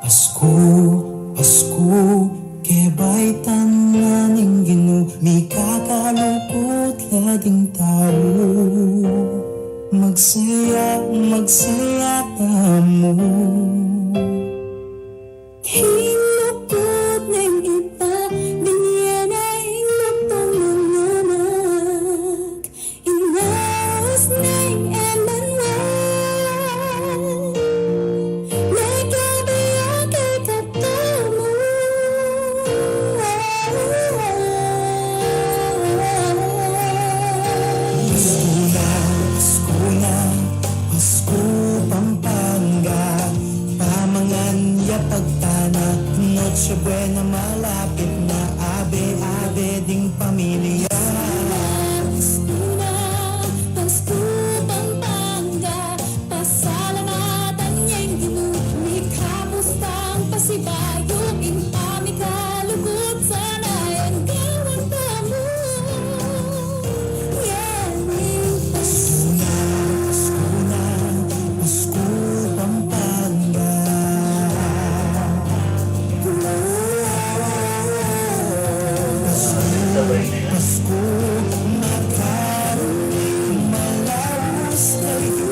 Pasko, Pasko, keba'y tanganing Ginoo, may kakalungkot laging tao. Magsaya, magsaya tamo. Hinukot ng iba, binyan ay lutong ng anak. Inaos ng Emmanuel, nagkabiyak kay katamo. Pasko na, Pasko Pampanga, pamangan ya pagtana, Noche Buena malapit na, abe-abe ding pamilya. Pasko na, Pasko Pampanga, pasalamatan niya'y Ginoo, may kapustang pasibayog, impami kalugod, sana'y ang gawang tamo. Pasko na, Pasko na, Pasko Pampanga. Pasko, makaroling malawas kayo.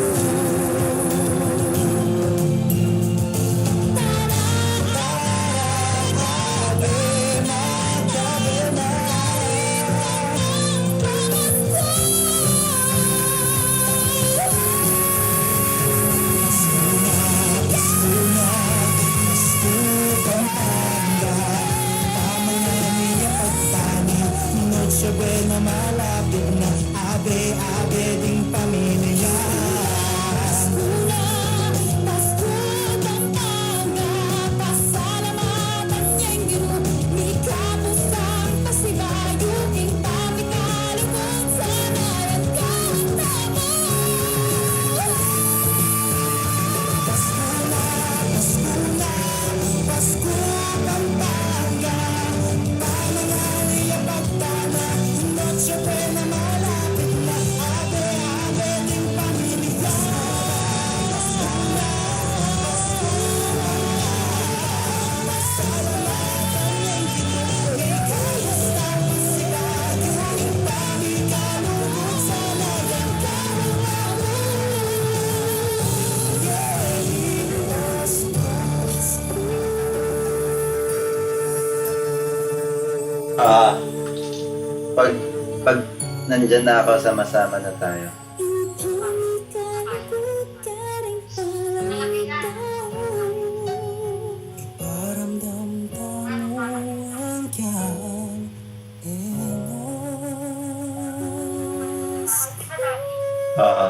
Noche Buena malapit na, abe-abe ding pamilya. Pasko na, Pasko Pampanga, pasalamatan niya'y Ginoo, may kapustang pasibayog, impami kalugod, sana'y ang gawang tamo. Pasko na, Pasko na, Pasko Pampanga, pamangan iya pagtana,
pag nandyan na ako, sama-sama na tayo.
Paramdam mo ang kiyang enos.
Oo.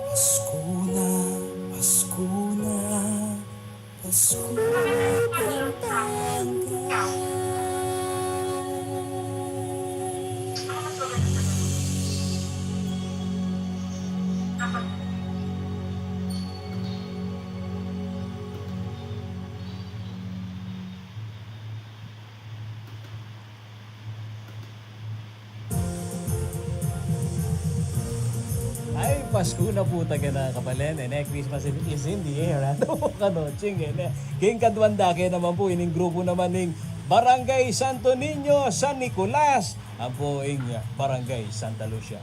Pasko na, Pasko na, Pasko Pampanga.
Ay, Pasko na po taga na kapalen. Christmas is in the air. Ano kano, ching. King kadwanda kaya naman po ining grupo naman ning Barangay Santo Niño, San Nicolas. Ang po ing Barangay Santa Lucia.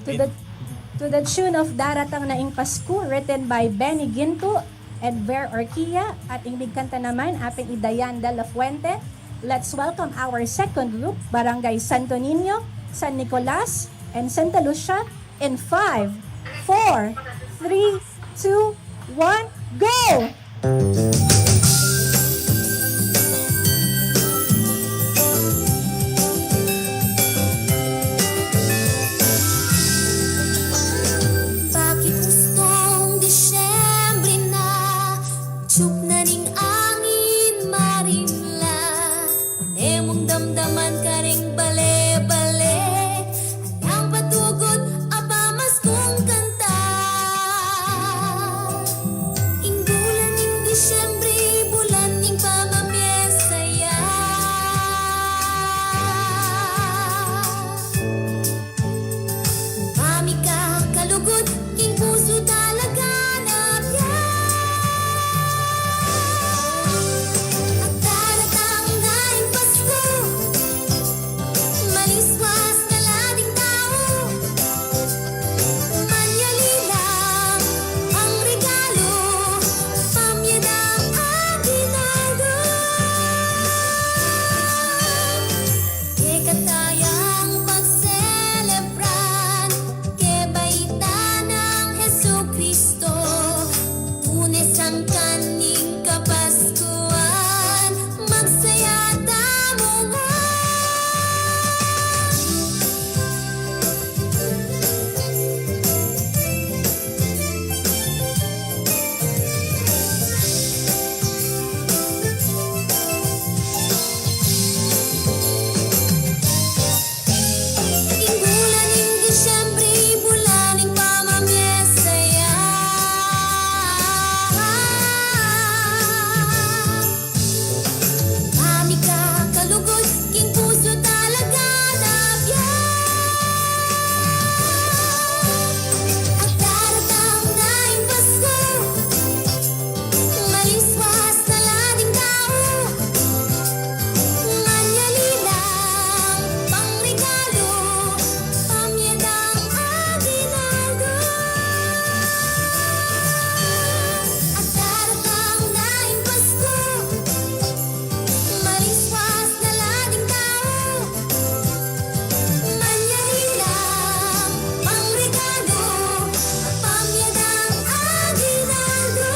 To the tune of Daratang na ing Pasko, written by Benny Ginto and Ver Orquilla, at inglig kanta naman aping Idayan de la Fuente. Let's welcome our second group, Barangay Santo Niño, San Nicolas, and Santa Lucia in 5, 4, 3, 2, 1, go!
Bakit gustong Disyembre na, tiyuk na ning angin marimla, panemong damdaman ka ring bale-bale, alang patugod aba mas kong kanta. Inggulan ning Disyembre, bulan ning pamamiyesaya. Mami ka kalugod, king puso talaga napya. At daratang daing Pasko, maliswas na lading tao. Manyalilang ang regalo, pamyadang aginaldo. Kekatayang pagselebran, kebaita ng Jesucristo, Lunes ang kaning kapaskuhan, magsaya tamungan. Inggulan ning Disyembre, bulan ning pamamiyesaya. Mami ka kalugod, king puso talaga napya. At daratang daing Pasko, maliswas na lading tao. Manyalilang pangregalo, pamyadang aginaldo. At daratang daing Pasko, maliswas na lading tao. Manyalilang pangregalo, pamyadang aginaldo.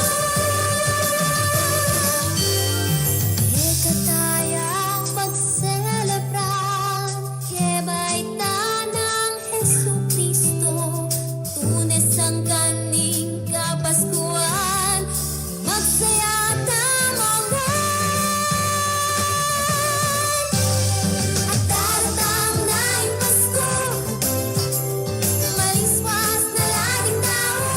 Kekatayang pagselebran, kebaita ng Jesucristo, Lunes ang kaning kapaskuhan, magsaya tamungan. At daratang daing Pasko, maliswas na lading tao.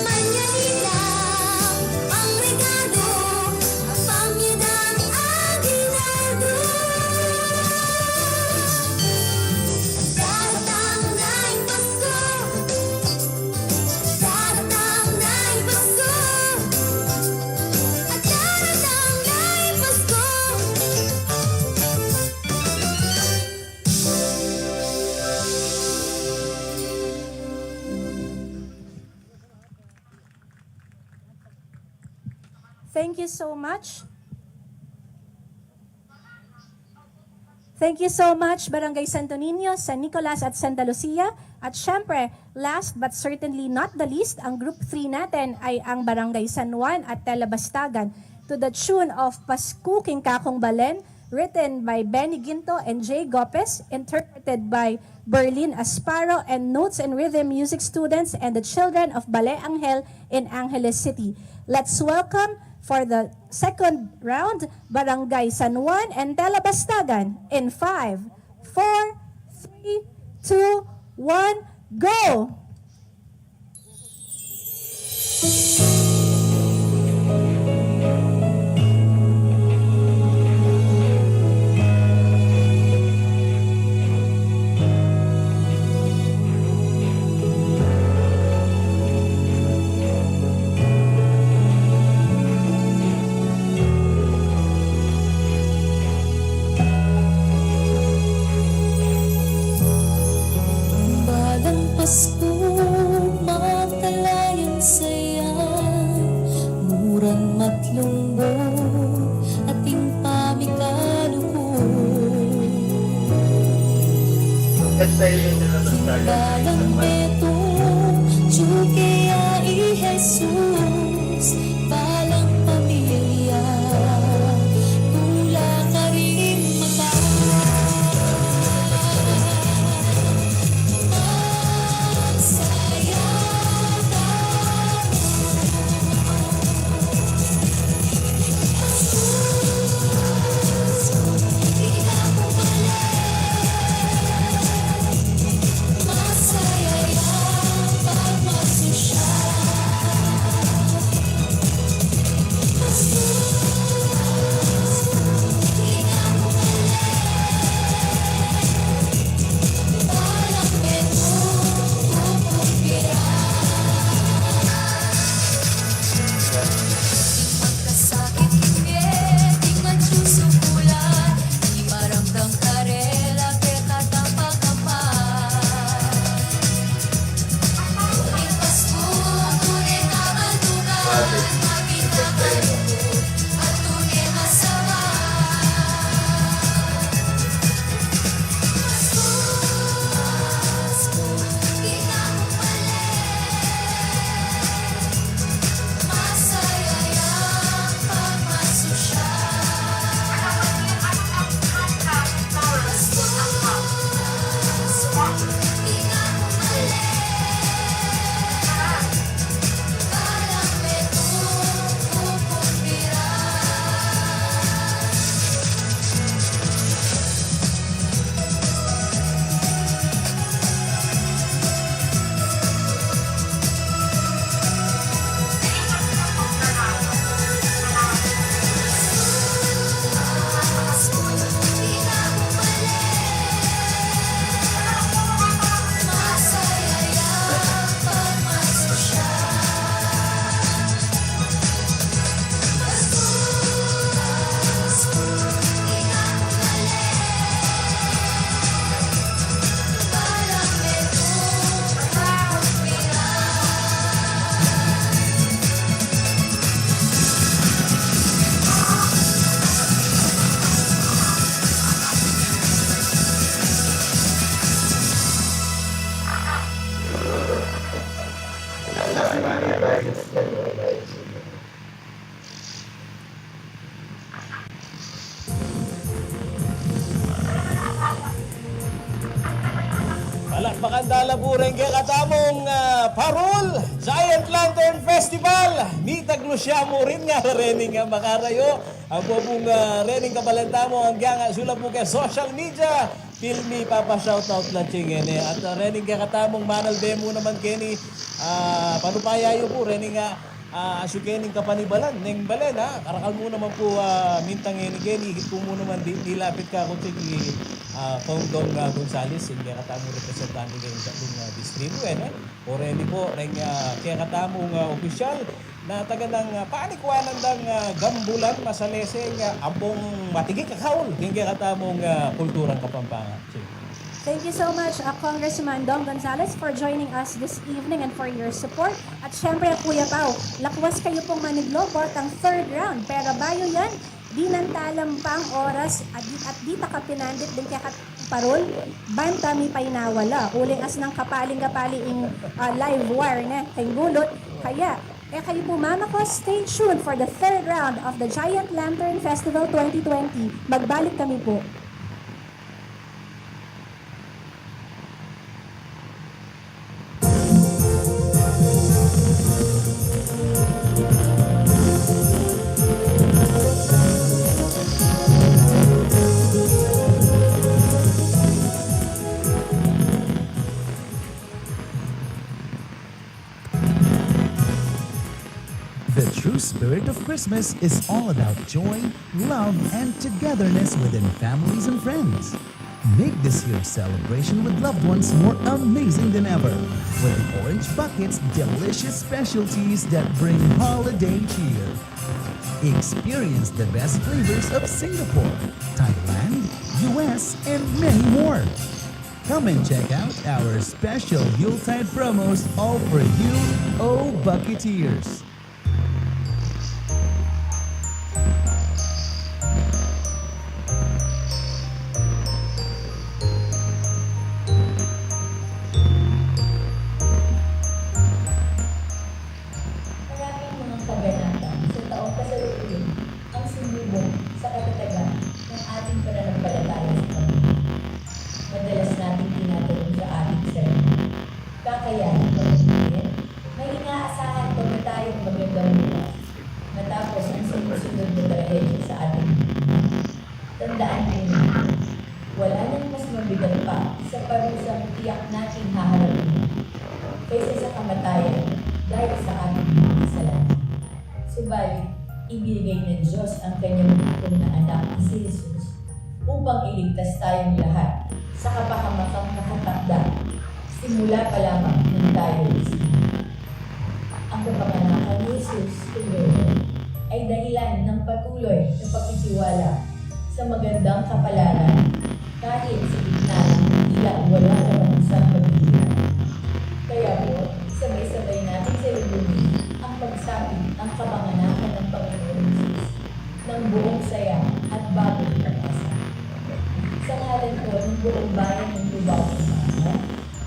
Manyalilang ang regalo, pamyadang aginaldo. Daratang daing Pasko, daratang daing Pasko, at daratang daing Pasko.
Thank you so much. Thank you so much, Barangay Santo Niño, San Nicolas at Santa Lucia. At syempre, last but certainly not the least, ang Group 3 natin ay ang Barangay San Juan at Telebastagan to the tune of Paskuking Kakong Balen, written by Benny Ginto and Jay Gopez, interpreted by Berlin Asparo and notes and rhythm music students and the children of Ballet Angel in Angeles City. Let's welcome for the second round, Barangay San Juan and Telebastagan in 5, 4, 3, 2, 1, go!
Pasko, makalayang saya, murang matlungbong, ating pamikaluhon. Balang peto, Jukea i Jesus, balang pamilya, tula ka rin mata.
Palakpakan dala po rin kay katamong Parul, Giant Lantern Festival. Nitag Lucia mo rin nga rening makarayo. Ang po pong rening kabalanta mo hanggang sula po kay social media. Filmi papa shoutout lang chingene. At rening kay katamong manal demo naman kini panupayayo po rening asukening kapanibalan ning balen ha. Karakal mo naman po mintang geni higit po mo naman dilapit ka kung sige Kongdong Gonzales hindi katamo representante ngayon sa itong distrito o ready po ring kaya katamong opisyal na taga ng panikwanan ng gambulan masaleseng ampong matigik kakaul hindi katamong kulturang Kapampangan.
Thank you so much, Congressman Dong Gonzales, for joining us this evening and for your support. At syempre, Kuya Pao, lakwas kayo pong maniglobot ang third round. Pero bayo yan, Di nantalam pang oras at di ta kapinandit din kaya parol, banta mi painawala. Uling as ng kapaling-kapali ing live wire na kay gulot. Kaya, kayo po mama ko, stay tuned for the third round of the Giant Lantern Festival 2020. Magbalik kami po.
The true spirit of Christmas is all about joy, love, and togetherness within families and friends. Make this year's celebration with loved ones more amazing than ever with the Orange Bucket's delicious specialties that bring holiday cheer. Experience the best flavors of Singapore, Thailand, US, and many more. Come and check out our special Yuletide promos all for you, oh Bucketeers.
Tandaan ninyo, wala nang mas mabigat pa sa parusang tiyak nating haharapin kaysa sa kamatayan dahil sa ating mga kasalanan. Subalit, ibigay ng Diyos ang kanyang bukong na anak na si Jesus upang iligtas tayong lahat sa kapahamakang nakatakda simula pa lamang ng tayo isip. Ang kapanganakan ni Jesus ay dahilan ng patuloy na pagtitiwala sa magandang kapalaran kahit sa gitna ng tila wala namang isang paghihirap. Kaya po, sabay-sabay natin sa lubungin ang pagsapit ng kapanganakan ng Panginoon Jesus ng buong saya at bagong pag-asa. Sa ngalan po ng buong bayan ng Lubao,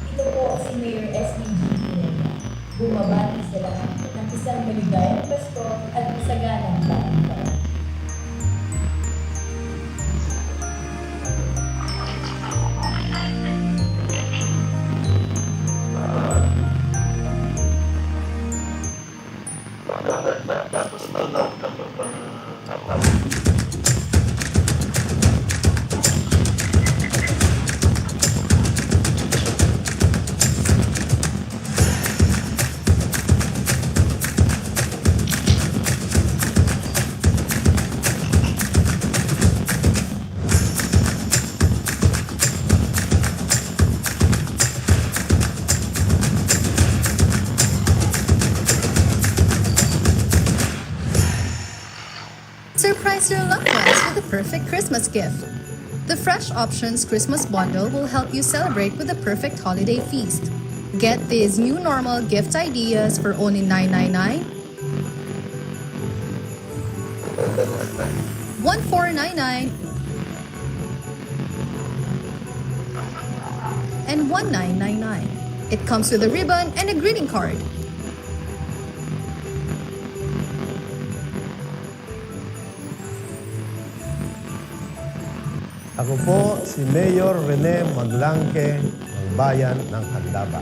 ito po si Mayor SBG Pineda, bumabati sa lahat ng isang maligayang Pasko at masaganang bagong taon.
Surprise your loved ones with the perfect Christmas gift. The Fresh Options Christmas Bundle will help you celebrate with the perfect holiday feast. Get these new normal gift ideas for only $9.99, $14.99, and $19.99. It comes with a ribbon and a greeting card.
Ako po si Mayor Rene Maglangke ng Bayan ng Candaba.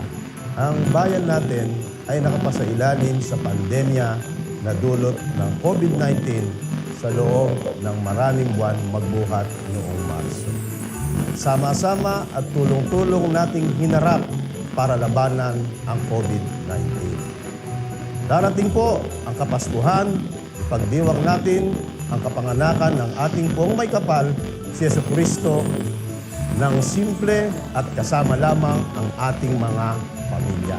Ang bayan natin ay nakapasailalim sa pandemya na dulot ng COVID-19 sa loob ng maraming buwan magbuhat noong Marso. Sama-sama at tulong-tulong nating hinarap para labanan ang COVID-19. Darating po ang Kapaskuhan, ipagdiwang natin ang kapanganakan ng ating pong may kapal, si Jesucristo, ng simple at kasama lamang ang ating mga pamilya.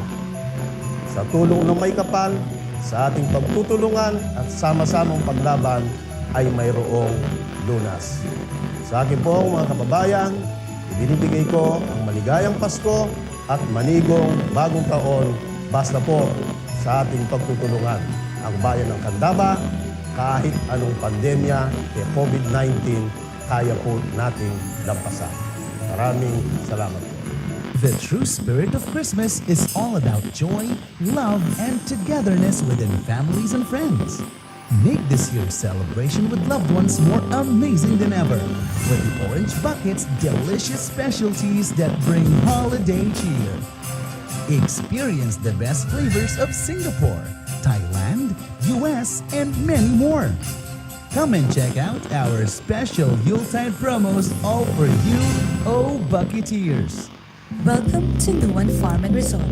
Sa tulong ng may kapal, sa ating pagtutulungan at sama-samang paglaban ay mayroong lunas. Sa akin po mga kababayan, ibinibigay ko ang maligayang Pasko at manigong bagong taon basta po sa ating pagtutulungan. Ang bayan ng Candaba
kahit anong pandemya, COVID-19, kaya po nating lampasan. Maraming salamat po.
The true spirit of Christmas is all about joy, love, and togetherness within families and friends. Make this year's celebration with loved ones more amazing than ever with the Orange Bucket's delicious specialties that bring holiday cheer. Experience the best flavors of Singapore, Thailand, US, and many more. Come and check out our special Yuletide promos all for you, oh Bucketeers.
Welcome to Nuwan Farm and Resort.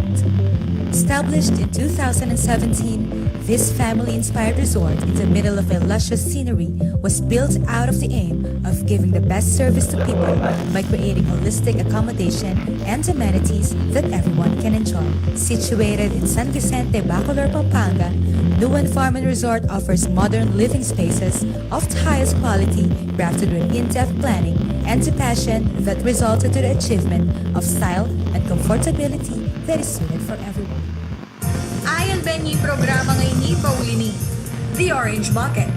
Established in 2017, this family-inspired resort in the middle of a luscious scenery was built out of the aim of giving the best service to people by creating holistic accommodation and amenities that everyone can enjoy. Situated in San Vicente, Bacolor, Pampanga, Nuwan Farm and Resort offers modern living spaces of the highest quality, crafted with in-depth planning and the passion that resulted to the achievement of style and comfortability that is suited for everyone.
Ayon ba ni programa ngayon ni Paulini? The Orange Bucket.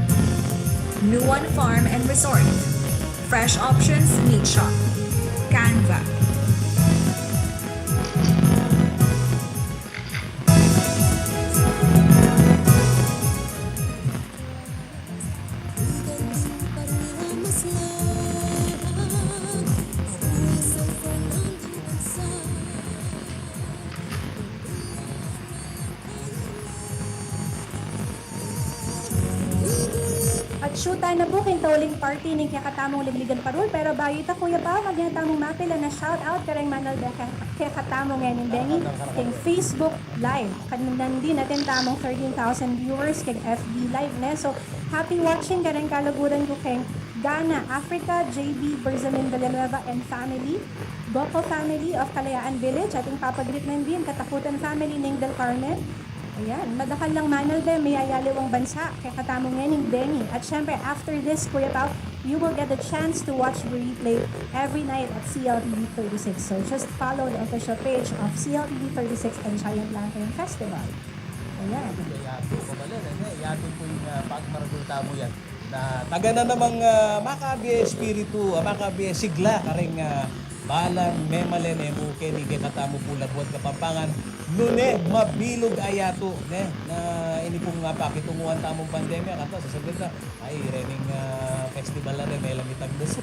Nuwan Farm and Resort. Fresh Options Meat Shop. Canva.
Shoot tayo na booking tauling party ng kakatamong Ligligan Parul. Pero bayo ita kuya pa, magyatamong mapila na shout out kareng manal kakatamong ngayon Bengi keng Facebook Live. Kanunan din natin tamong 13,000 viewers keng FB Live ne. So happy watching kareng kalaguran ko keng Ghana, Africa, JB, Berzamin Villanueva and family. Goko family of Kalayaan Village. Ating papagrit na din Katakutan family ng Del Carmen. Ayan, madakal lang manal din, may ayaliwang bansa, kaya katamong ngayon Benny. At syempre, after this, Kuya Pao, you will get the chance to watch the replay every night at CLTV 36. So just follow the official page of CLTV 36 and Giant Lantern Festival. Ayan.
Yato po yung pagmaragulta mo yan. Na taga na namang makabi espiritu, makabi sigla, karing balang memalen emuke ni katamo pula buat Kapampangan nune mabilog ayato ne na ini pong pakitunguhan tamong pandemya kato sa saglit ay rening festival na rin may lamitag dos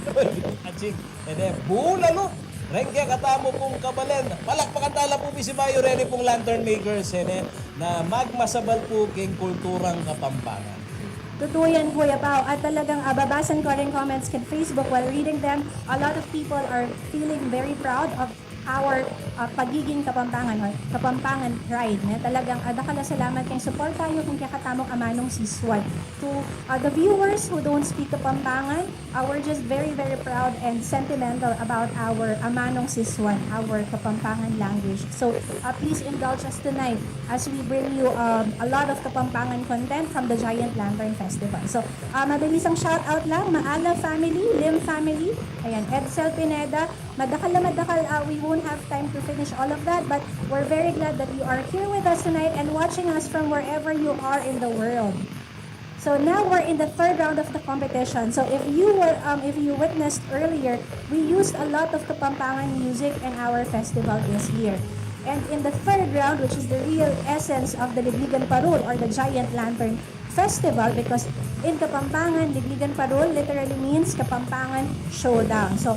aching ede bulalo rengge katamo pong kabalen palakpakan tala po bisimayo reni pong lantern makers ene na magmasabal po king kulturang Kapampangan.
Totoo yan, Kuya Pao. At talagang babasan ko rin comments kay Facebook while reading them. A lot of people are feeling very proud of our pagiging Kapampangan or Kapampangan pride. Talagang dakala salamat kayong support tayo kung kakatamong amanong siswad. To the viewers who don't speak Kapampangan, we're just very, very proud and sentimental about our amanong siswad, our Kapampangan language. So please indulge us tonight as we bring you a lot of Kapampangan content from the Giant Lantern Festival. So mabilis ang shout out lang, Maala family, Lim family, ayan, Edsel Pineda, madakal, we won't have time to finish all of that, but we're very glad that you are here with us tonight and watching us from wherever you are in the world. So now we're in the third round of the competition. So if you witnessed earlier, we used a lot of Kapampangan music in our festival this year. And in the third round, which is the real essence of the Ligligan Parul or the Giant Lantern Festival, because in Kapampangan, Ligligan Parul literally means Kapampangan Showdown. So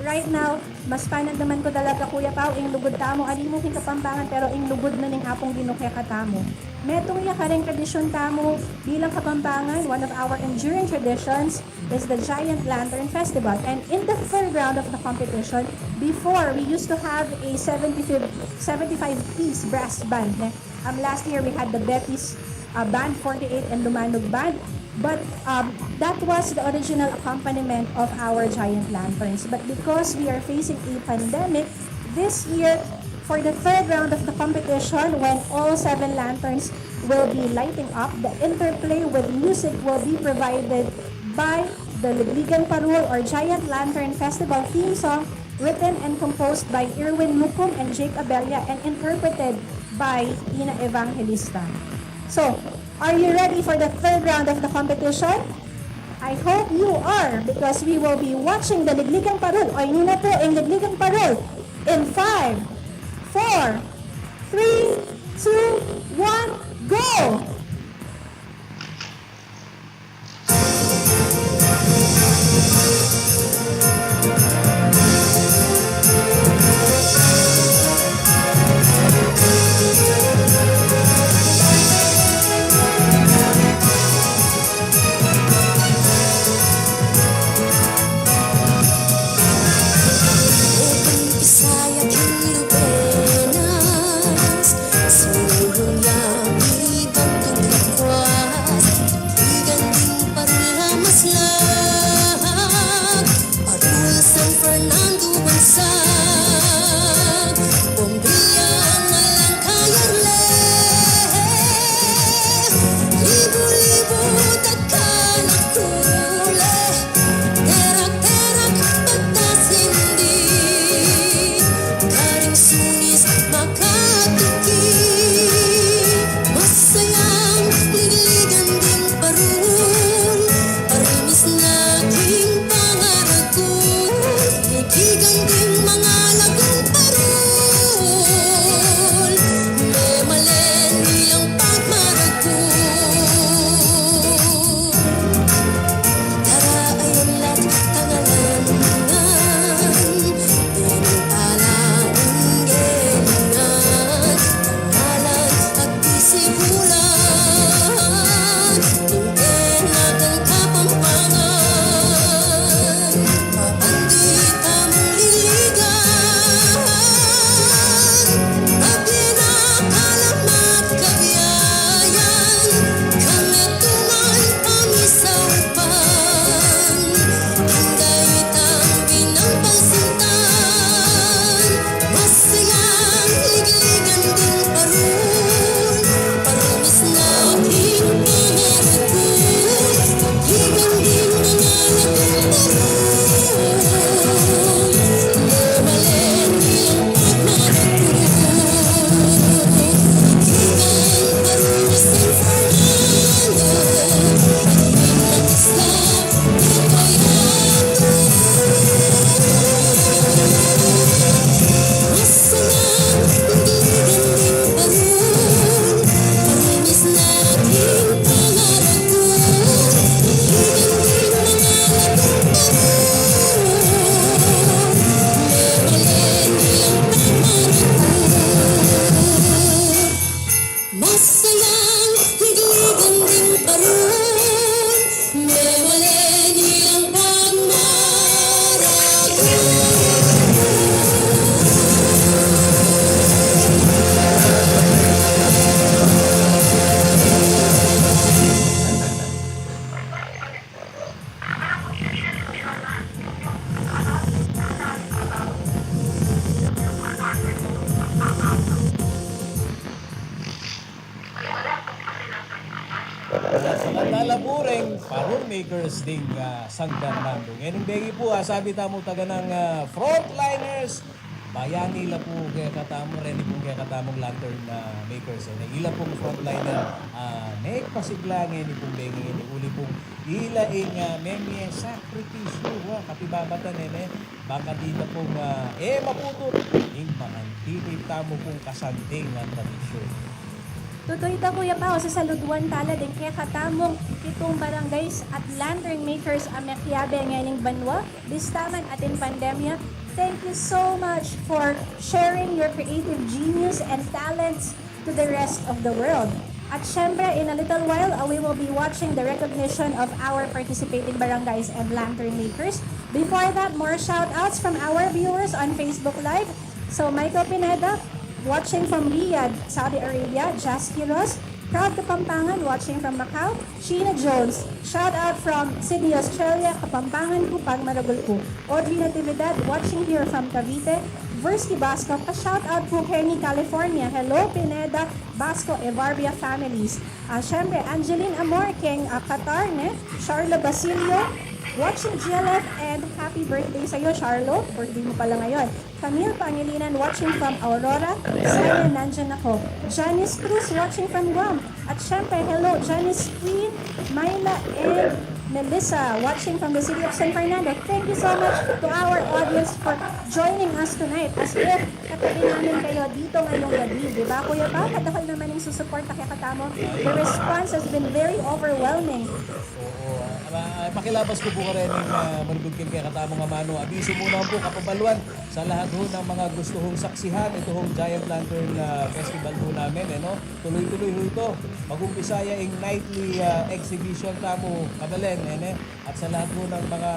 right now, mas panad naman ko talaga Kuya Pao, ing lugod tamo, ali mo king Kapampangan, pero ing lugod na ning apong ginukya katamo. Metong iya kareng tradisyon tamo bilang Kapampangan, one of our enduring traditions is the Giant Lantern Festival. And in the third round of the competition, before we used to have a 75-piece brass band. Last year we had the Betis Band 48 and Lumanog Band. But that was the original accompaniment of our Giant Lanterns. But because we are facing a pandemic, this year, for the third round of the competition, when all 7 lanterns will be lighting up, the interplay with music will be provided by the Ligligan Parul or Giant Lantern Festival theme song, written and composed by Irwin Lucum and Jake Abella and interpreted by Ina Evangelista. So, Are you ready for the third round of the competition? I hope you are because we will be watching the Ligligan Parul o yun na po ang Ligligan Parul in 5, 4, 3, 2, 1, go!
Bisaya king Lubenas, sulong lang ibang tuglawas, ligan din parula maslag, Parul San Fernando Bansag, Bombilla ngalang kayarle, libo-libo takkan akule, terak-terak batas hindi. Garing sunis makatiki, masayang ligligan din parul, parimis na aking pangaragul, ligligan din mga lagong parul, may malen nilang pagmaragul. Tara ayon lat tangalangan, dinong palang gelingan, tangalan at isibulan, tingin natin Kapampangan, mapandita mong liligan, pabinakalamat kabiyayan, kami tuman pamisaupan, hinggaitang binampangsintan, masayang ligligan din parul, parimis na aking pangaragul, ligan din mga lagong parul, malen nilang pagmaragul, ligan parul San Fernando, pinag-isla, masayang ligligan din parul, parimis na aking pangaragul, ligan din mga lagong parul, malen nilang pagmaragul. Masayang ligligan din parul, may malen nilang
Samantala po rin, parol makers ding sangdan nandong. Yan yung begi po, sabi tamo taga ng frontliners, bayani la po kaya katamo rin po kaya katamong lantern makers. Ila pong frontliner, may pasiglangan ni pong begi, ni uli pong ila ing memye sakripisyo, kapibabatan baka dito pong maputot, ing manantitip tamo pong kasanting ng tradisyon.
Tutoy ta Kuya Pao sa saluduan tala din kaya katamong itong barangays at lantern makers amekiabe ngayon banwa, bistaman atin pandemya. Thank you so much for sharing your creative genius and talents to the rest of the world. At syempre, in a little while, we will be watching the recognition of our participating barangays and lantern makers. Before that, more shout-outs from our viewers on Facebook Live. So, Michael Pineda, watching from Riyadh, Saudi Arabia. Jas Quiroz, proud Kapampangan, watching from Macau. Sheena Jones, shout out from Sydney, Australia. Kapampangan, Kupang, Maragulco. Audrey Natividad, watching here from Cavite. Versky Basco, shout out po Kenny, California. Hello, Pineda, Basco, Evarbia families. Syempre, Angeline Amor, King Qatar, Charla Basilio, watching GLF, and happy birthday sa'yo, Charlo. Birthday mo pala ngayon. Camille Pangilinan watching from Aurora. Sana nandyan ako. Janice Cruz watching from Guam. At syempre, hello, Janice Queen, Myla, and Melissa watching from the city of San Fernando. Thank you so much to our audience for joining us tonight. As if katabi namin kayo dito ngayong gabi. Diba, Kuya Pa? Katahol naman yung susuporta kay Katamo. The response has been very overwhelming.
Pakilabas ko po ka rin ng manubugkin kay Katamo nga Mano. Abiso muna po kapabaluan sa lahat ho ng mga gusto hong saksihan. Ito hong Giant Lantern Festival po namin. Tuloy-tuloy ho ito. Mag-umpisaya yung nightly exhibition tamo kadalen. At sa lahat po ng mga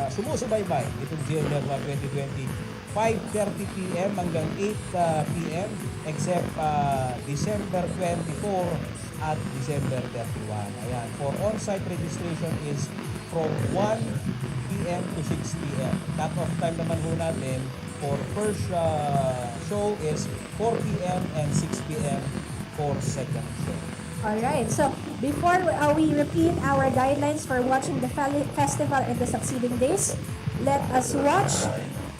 sumusubaybay itong GLF 2020, 5:30 p.m. hanggang 8 p.m. except December 24 at December 31. Ayan. For on-site registration is from 1 p.m. to 6 p.m. Cut-off time naman po natin for first show is 4 p.m. and 6 p.m. for second show.
Alright, so before we repeat our guidelines for watching the festival in the succeeding days, let us watch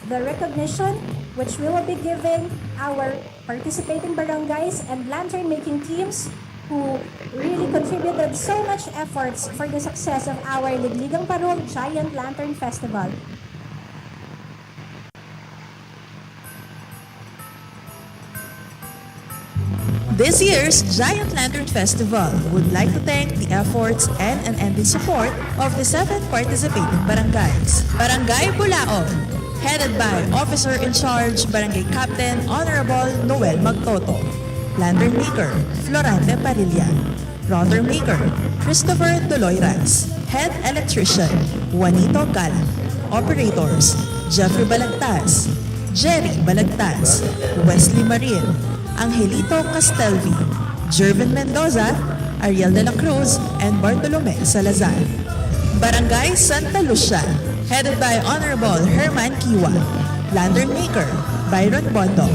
the recognition which we will be giving our participating barangays and lantern making teams who really contributed so much efforts for the success of our Ligligan Parul Giant Lantern Festival.
This year's Giant Lantern Festival would like to thank the efforts and unending support of the 7 participating barangays. Barangay Bulaon, headed by Officer in Charge Barangay Captain Honorable Noel Magtoto. Lantern Maker, Florante Parilla. Router Maker, Christopher Doloyras. Head Electrician, Juanito Galang. Operators, Jeffrey Balagtas, Jerry Balagtas, Wesley Marin, Angelito Castelvi, Jervin Mendoza, Ariel de la Cruz, and Bartolome Salazar. Barangay Santa Lucia, headed by Honorable Herman Kiwa. Lantern Maker, Byron Bondo.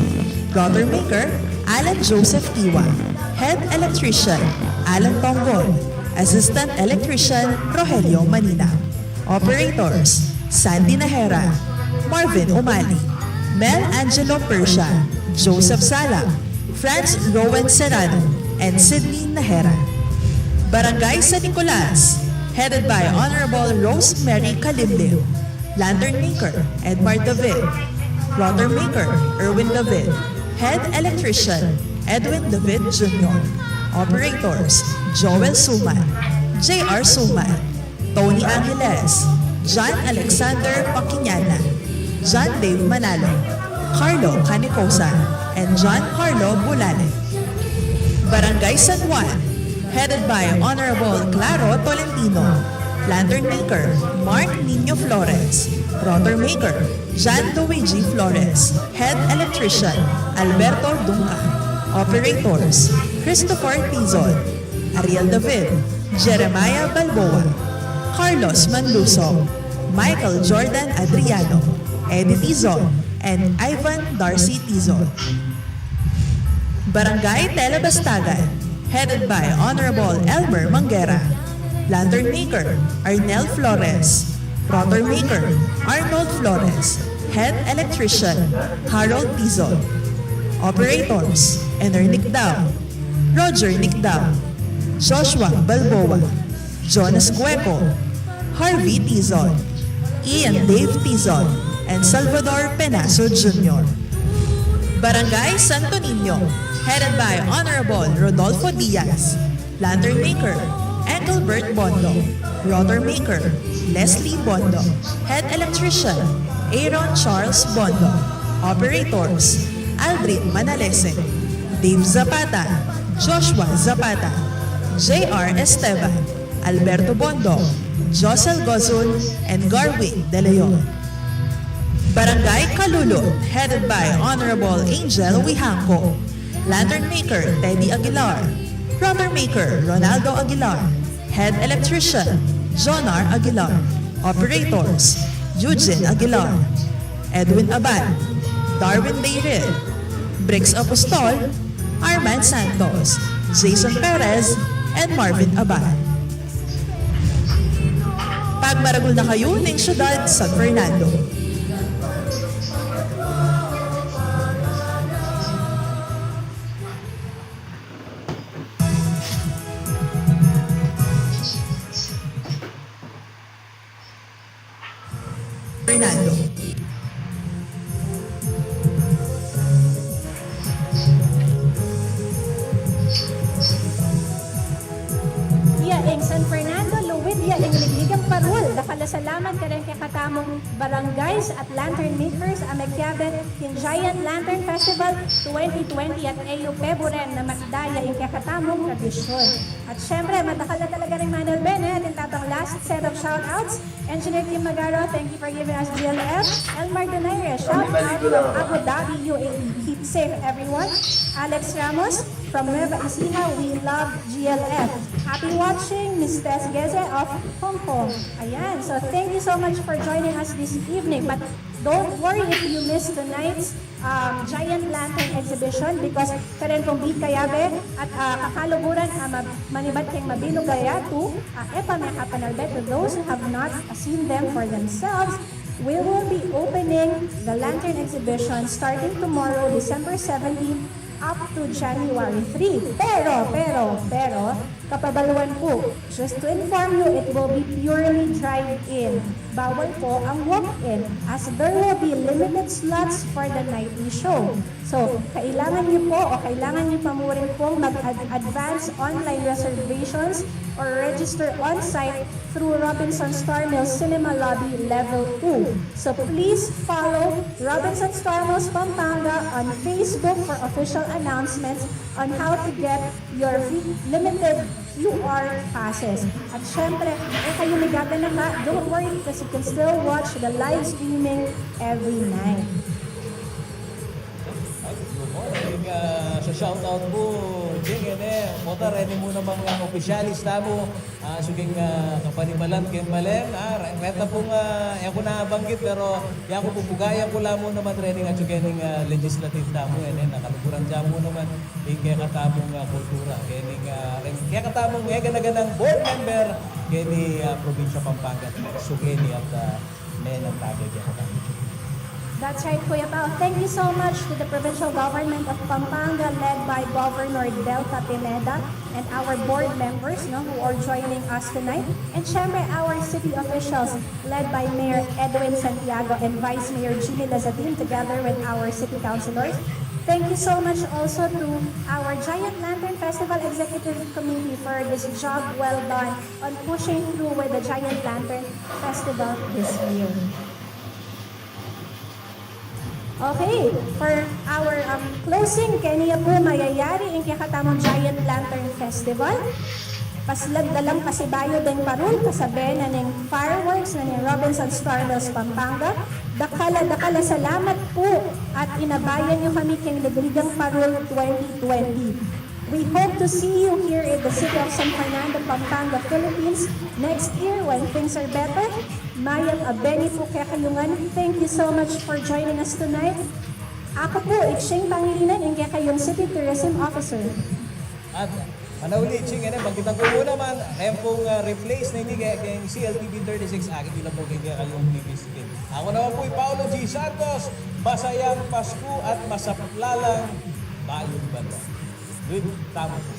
Router Maker, Alan Joseph Kiwa. Head Electrician, Alan Tongon. Assistant Electrician, Rogelio Manina. Operators, Sandy Nahera, Marvin Umali, Mel Angelo Persia, Joseph Sala, Franz Rowan Serrano, and Sidney Nahera. Barangay San Nicolas, headed by Honorable Rosemary Kalimlim. Lantern Maker, Edmar David. Router Maker, Erwin David. Head Electrician, Edwin David Jr. Operators, Joel Suman, J.R. Suman, Tony Angeles, John Alexander Paquiñana, John Dave Manalo, Carlo Canicosa, and John Carlo Bulane. Barangay San Juan, headed by Honorable Claro Tolentino. Lantern Maker, Mark Nino Flores. Router Maker, John Luigi Flores. Head Electrician, Alberto Dunca. Operators, Christopher Tizon, Ariel David, Jeremiah Balboa, Carlos Manluso, Michael Jordan Adriano, Eddie Tizon, and Ivan Darcy Tizon. Barangay Telebastagan, headed by Honorable Elmer Manguera. Lantern Maker, Arnel Flores. Router Maker, Arnold Flores. Head Electrician, Harold Tizon. Operators, Ener Nicdao, Roger Nicdao, Joshua Balboa, Jonas Cueco, Harvey Tizon, Ian Dave Tizon, and Salvador Penaso Jr. Barangay Santo Niño, headed by Honorable Rodolfo Diaz. Lantern Maker, Engelbert Bondo. Router Maker, Leslie Bondo. Head Electrician, Aaron Charles Bondo. Operators, Aldrin Manalese, Dave Zapata, Joshua Zapata, J.R. Esteban, Alberto Bondo, Josel Gozul, and Garwin De Leon. Barangay Kalulot, headed by Honorable Angel Wihanco. Lantern Maker, Teddy Aguilar. Router Maker, Ronaldo Aguilar. Head Electrician, Jonar Aguilar. Operators, Eugene Aguilar. Edwin Abad, Darwin Bayril, Briggs Apostol, Arman Santos, Jason Perez, and Marvin Abad. Pagmaragul na kayo ng siyudad San Fernando. Fernando.
Ing San Fernando, Lucia, ing Ligligan Parul. Salamat ka rin kay katamong barangays at lantern makers amekyabet king Giant Lantern Festival 2020 at AU Peboren na magdaya ing kay katamong tradisyon. At syempre, madakal na talaga rin Manuel Bennett at tatang last set of shoutouts. Engineer Kim Magaro, thank you for giving us GLF. Elmar Donaire, shout out from Abu Dhabi, UAE. Keep safe, everyone. Alex Ramos from Nueva Ecija, we love GLF. Happy watching, Ms. Tess Geze of Hong Kong. Ayan, so thank you so much for joining us this evening. But don't worry if you missed tonight's Giant Lantern exhibition because karen pong big kayabe at kakaluburan manibad kayong mabilugaya to epa may kapanalbet to those who have not seen them for themselves. We will be opening the Lantern exhibition starting tomorrow, December 17, up to January 3. Pero, kapabaluan po, just to inform you, it will be purely drive-in. Bawal po ang walk-in as there will be limited slots for the nightly show. So, kailangan niyo po o kailangan niyo pa mo rin pong mag-advance online reservations or register on-site through Robinson Star Mills Cinema Lobby Level 2. So please follow Robinson Star Mills Pampanga on Facebook for official announcements on how to get your limited QR passes. At syempre, kayo may gagana ka, don't worry because you can still watch the live streaming every night.
Sa shoutout mo, Jing, mota rin mo namang opisyalis na mo, suging kapanimalan kay Malem, reta pong, ako na banggit, pero yan ko pupugayan ko lang mo naman rin at suging legislative na mo, nakalukuran dyan mo naman, kaya katamong kultura, kaya katamong ganaganang board member, kaya ni Probinsya Pampanga, sugini at menang tagay kaya katamong.
That's right, Kuya Pao. Thank you so much to the provincial government of Pampanga led by Governor Delta Pineda and our board members who are joining us tonight. And syempre, our city officials led by Mayor Edwin Santiago and Vice Mayor Jimmy Lazatin together with our city councilors. Thank you so much also to our Giant Lantern Festival Executive Committee for this job well done on pushing through with the Giant Lantern Festival this year. Okay, for our closing, kaniya po mayayari ang kakatamong Giant Lantern Festival. Paslag dalang Pasibayo din Parul, kasabi na ng fireworks na ng Robinson Star Mills Pampanga. Dakala salamat po at inabayan nyo kami kay Ligligan Parul 2020. We hope to see you here in the city of San Fernando, Pampanga, Philippines next year when things are better. Mayang abeni po kaya kayungan. Thank you so much for joining us tonight. Ako po, Itching Pangilinan, yung kaya kayong City Tourism Officer.
At uli, Ching, magkita ko muna man, kaya pong replace na hindi kaya yung CLTV 36, akin ilang po kaya kayong bibisikin. Ako naman po, Paolo G. Santos, masayang Pasko at masaplalang Bayong Banda. Good, tama po.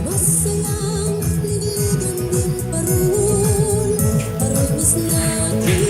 Masayang ligligan din parul, parul mas natin.